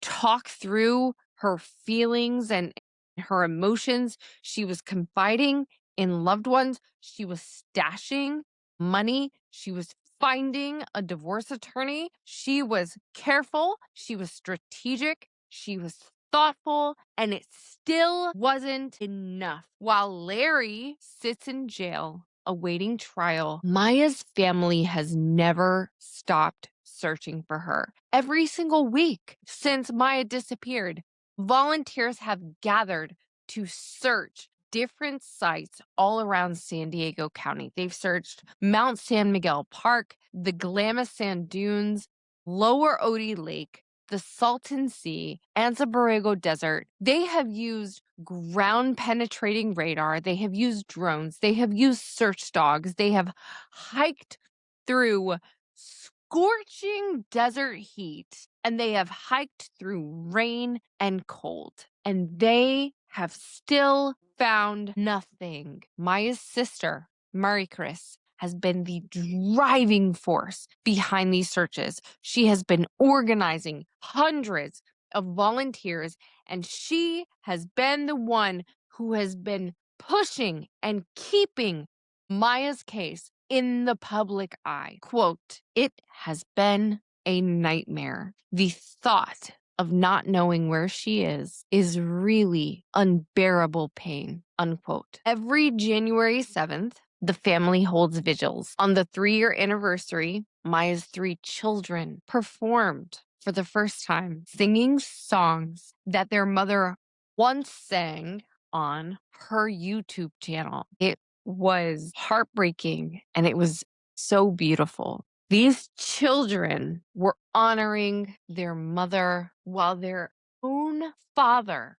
talk through her feelings and her emotions. She was confiding in loved ones. She was stashing money. She was finding a divorce attorney. She was careful. She was strategic. She was thoughtful, and it still wasn't enough. While Larry sits in jail awaiting trial, Maya's family has never stopped searching for her. Every single week since Maya disappeared, volunteers have gathered to search different sites all around San Diego County. They've searched Mount San Miguel Park, the Glamis Sand Dunes, Lower Odie Lake, the Salton Sea, Anza Borrego Desert. They have used ground penetrating radar. They have used drones. They have used search dogs. They have hiked through scorching desert heat, and they have hiked through rain and cold, and they have still found nothing. Maya's sister, Marie Chris, has been the driving force behind these searches. She has been organizing hundreds of volunteers, and she has been the one who has been pushing and keeping Maya's case in the public eye. Quote, "It has been a nightmare. The thought of not knowing where she is really unbearable pain," unquote. Every January 7th, the family holds vigils. On the 3-year anniversary, Maya's 3 children performed for the first time, singing songs that their mother once sang on her YouTube channel. It was heartbreaking and it was so beautiful. These children were honoring their mother while their own father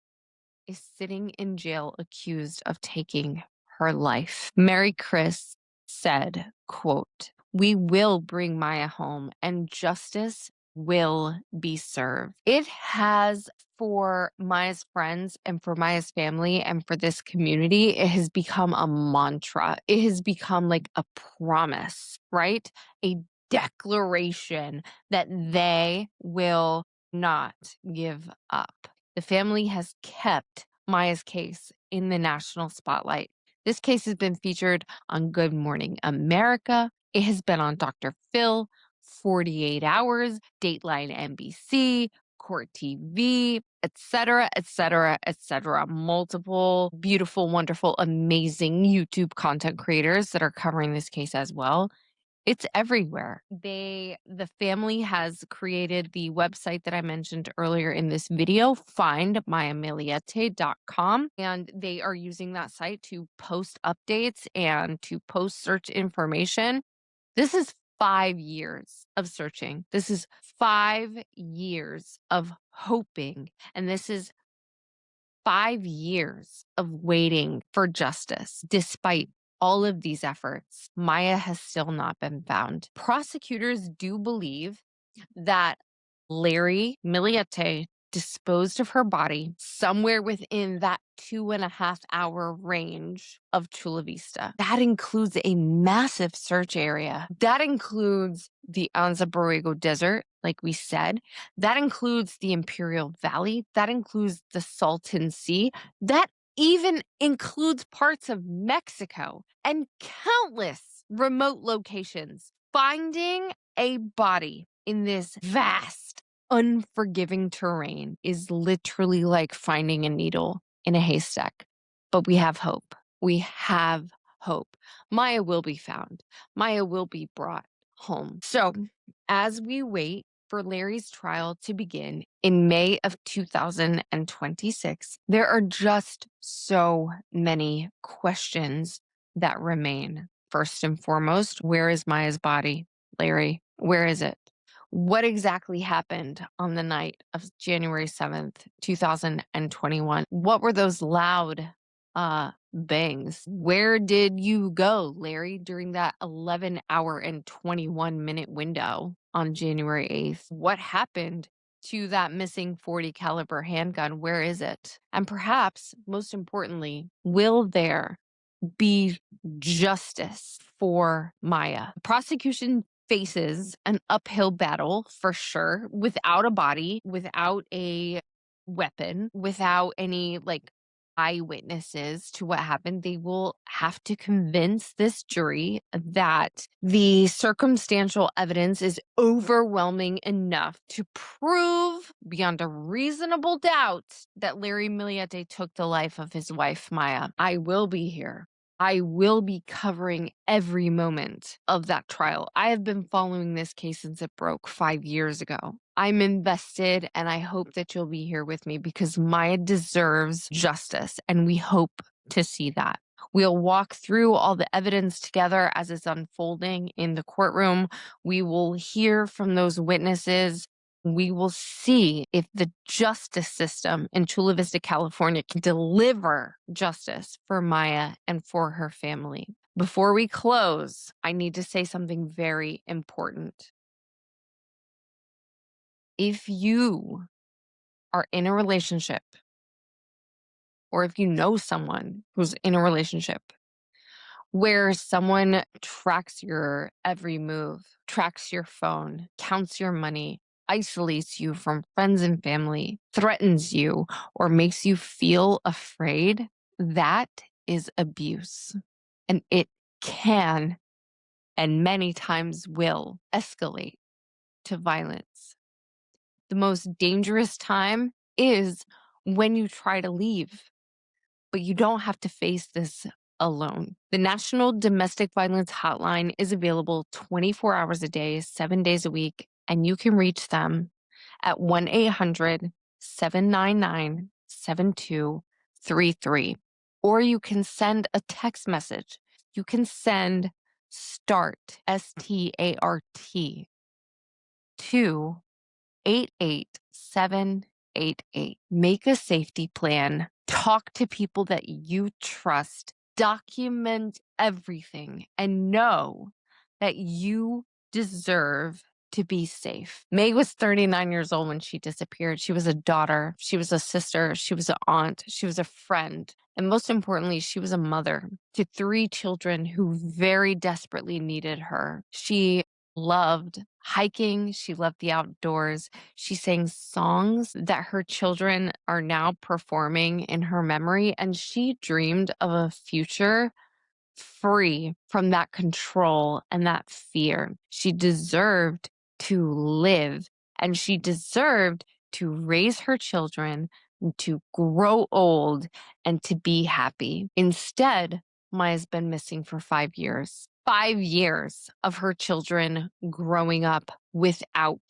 is sitting in jail accused of taking her life. Mary Chris said, quote, "We will bring Maya home and justice will be served." It has, for Maya's friends and for Maya's family and for this community, it has become a mantra. It has become like a promise, right? A declaration that they will not give up. The family has kept Maya's case in the national spotlight. This case has been featured on Good Morning America. It has been on Dr. Phil, 48 Hours, Dateline NBC, Court TV, etc., etc., etc. Multiple beautiful, wonderful, amazing YouTube content creators that are covering this case as well. It's everywhere. The family has created the website that I mentioned earlier in this video, findmayamillete.com, and they are using that site to post updates and to post search information. This is 5 years of searching. This is 5 years of hoping, and this is 5 years of waiting for justice. Despite all of these efforts, Maya has still not been found. Prosecutors do believe that Larry Millete disposed of her body somewhere within that 2.5-hour range of Chula Vista. That includes a massive search area. That includes the Anza Borrego Desert, like we said. That includes the Imperial Valley. That includes the Salton Sea. That even includes parts of Mexico and countless remote locations. Finding a body in this vast, unforgiving terrain is literally like finding a needle in a haystack. But we have hope. We have hope. Maya will be found. Maya will be brought home. So, as we wait for Larry's trial to begin in May of 2026, there are just so many questions that remain. First and foremost, where is Maya's body? Larry, where is it? What exactly happened on the night of January 7th, 2021? What were those loud bangs? Where did you go, Larry, during that 11-hour and 21-minute window on January 8th? What happened to that missing .40 caliber handgun? Where is it? And perhaps, most importantly, will there be justice for Maya? The prosecution faces an uphill battle for sure, without a body, without a weapon, without any eyewitnesses to what happened. They will have to convince this jury that the circumstantial evidence is overwhelming enough to prove beyond a reasonable doubt that Larry Millete took the life of his wife, Maya. I will be here. I will be covering every moment of that trial. I have been following this case since it broke 5 years ago. I'm invested, and I hope that you'll be here with me because Maya deserves justice, and we hope to see that. We'll walk through all the evidence together as it's unfolding in the courtroom. We will hear from those witnesses. We will see if the justice system in Chula Vista, California can deliver justice for Maya and for her family. Before we close, I need to say something very important. If you are in a relationship, or if you know someone who's in a relationship where someone tracks your every move, tracks your phone, counts your money, isolates you from friends and family, threatens you, or makes you feel afraid, that is abuse. And it can, and many times will, escalate to violence. The most dangerous time is when you try to leave, but you don't have to face this alone. The National Domestic Violence Hotline is available 24 hours a day, 7 days a week, and you can reach them at 1-800-799-7233. 3333. Or you can send a text message. You can send START, START, to 88788. Make a safety plan. Talk to people that you trust. Document everything and know that you deserve to be safe. May was 39 years old when she disappeared. She was a daughter. She was a sister. She was an aunt. She was a friend. And most importantly, she was a mother to 3 children who very desperately needed her. She loved hiking. She loved the outdoors. She sang songs that her children are now performing in her memory. And she dreamed of a future free from that control and that fear. She deserved to live, and she deserved to raise her children, to grow old, and to be happy. Instead, Maya's been missing for 5 years. 5 years of her children growing up without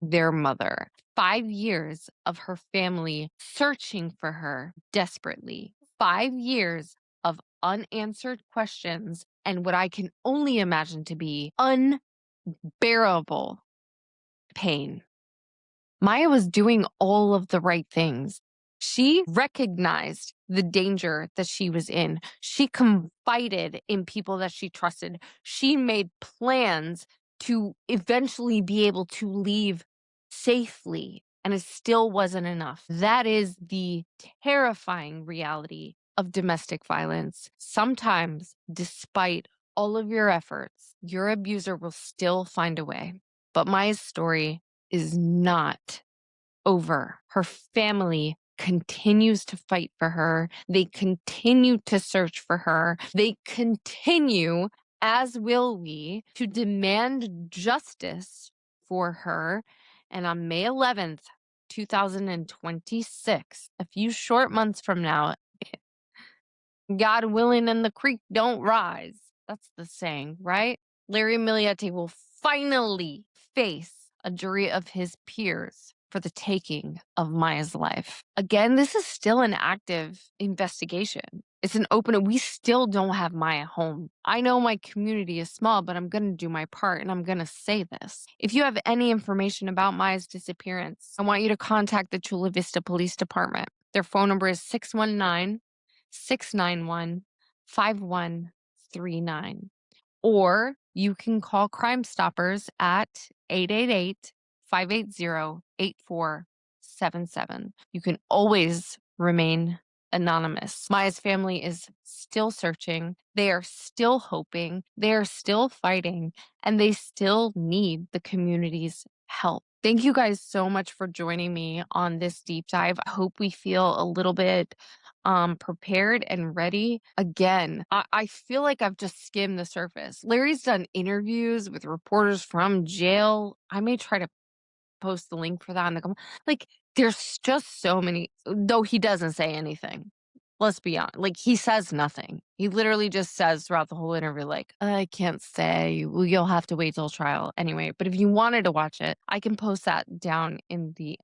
their mother. 5 years of her family searching for her desperately. 5 years of unanswered questions and what I can only imagine to be unbearable pain. Maya was doing all of the right things. She recognized the danger that she was in. She confided in people that she trusted. She made plans to eventually be able to leave safely, and it still wasn't enough. That is the terrifying reality of domestic violence. Sometimes, despite all of your efforts, your abuser will still find a way. But Maya's story is not over. Her family continues to fight for her. They continue to search for her. They continue, as will we, to demand justice for her. And on May 11th, 2026, a few short months from now, God willing and the creek don't rise. That's the saying, right? Larry Millete will finally face a jury of his peers for the taking of Maya's life. Again, this is still an active investigation. It's an open, we still don't have Maya home. I know my community is small, but I'm going to do my part, and I'm going to say this. If you have any information about Maya's disappearance, I want you to contact the Chula Vista Police Department. Their phone number is 619-691-5139. Or you can call Crime Stoppers at 888-580-8477. You can always remain anonymous. Maya's family is still searching. They are still hoping. They are still fighting, and they still need the community's help. Thank you guys so much for joining me on this deep dive. I hope we feel a little bit prepared and ready. Again, I feel like I've just skimmed the surface. Larry's done interviews with reporters from jail. I may try to post the link for that in the comments. Like, there's just so many, though he doesn't say anything. Let's be honest. Like, he says nothing. He literally just says throughout the whole interview, like, I can't say. Well, you'll have to wait till trial. Anyway, but if you wanted to watch it, I can post that down in the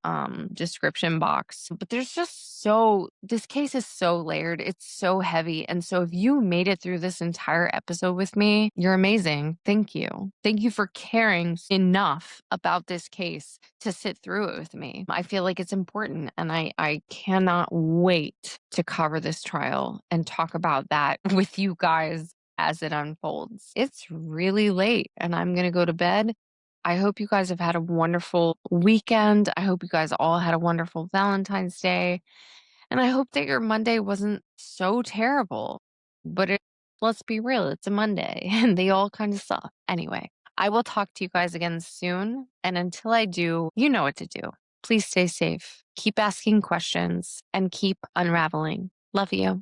description box. But there's just this case is so layered. It's so heavy. And so if you made it through this entire episode with me, you're amazing. Thank you. Thank you for caring enough about this case to sit through it with me. I feel like it's important, and I cannot wait to cover this trial and talk about that with you guys as it unfolds. It's really late, and I'm going to go to bed. I hope you guys have had a wonderful weekend. I hope you guys all had a wonderful Valentine's Day. And I hope that your Monday wasn't so terrible. But let's be real, it's a Monday, and they all kind of suck. Anyway, I will talk to you guys again soon. And until I do, you know what to do. Please stay safe. Keep asking questions and keep unraveling. Love you.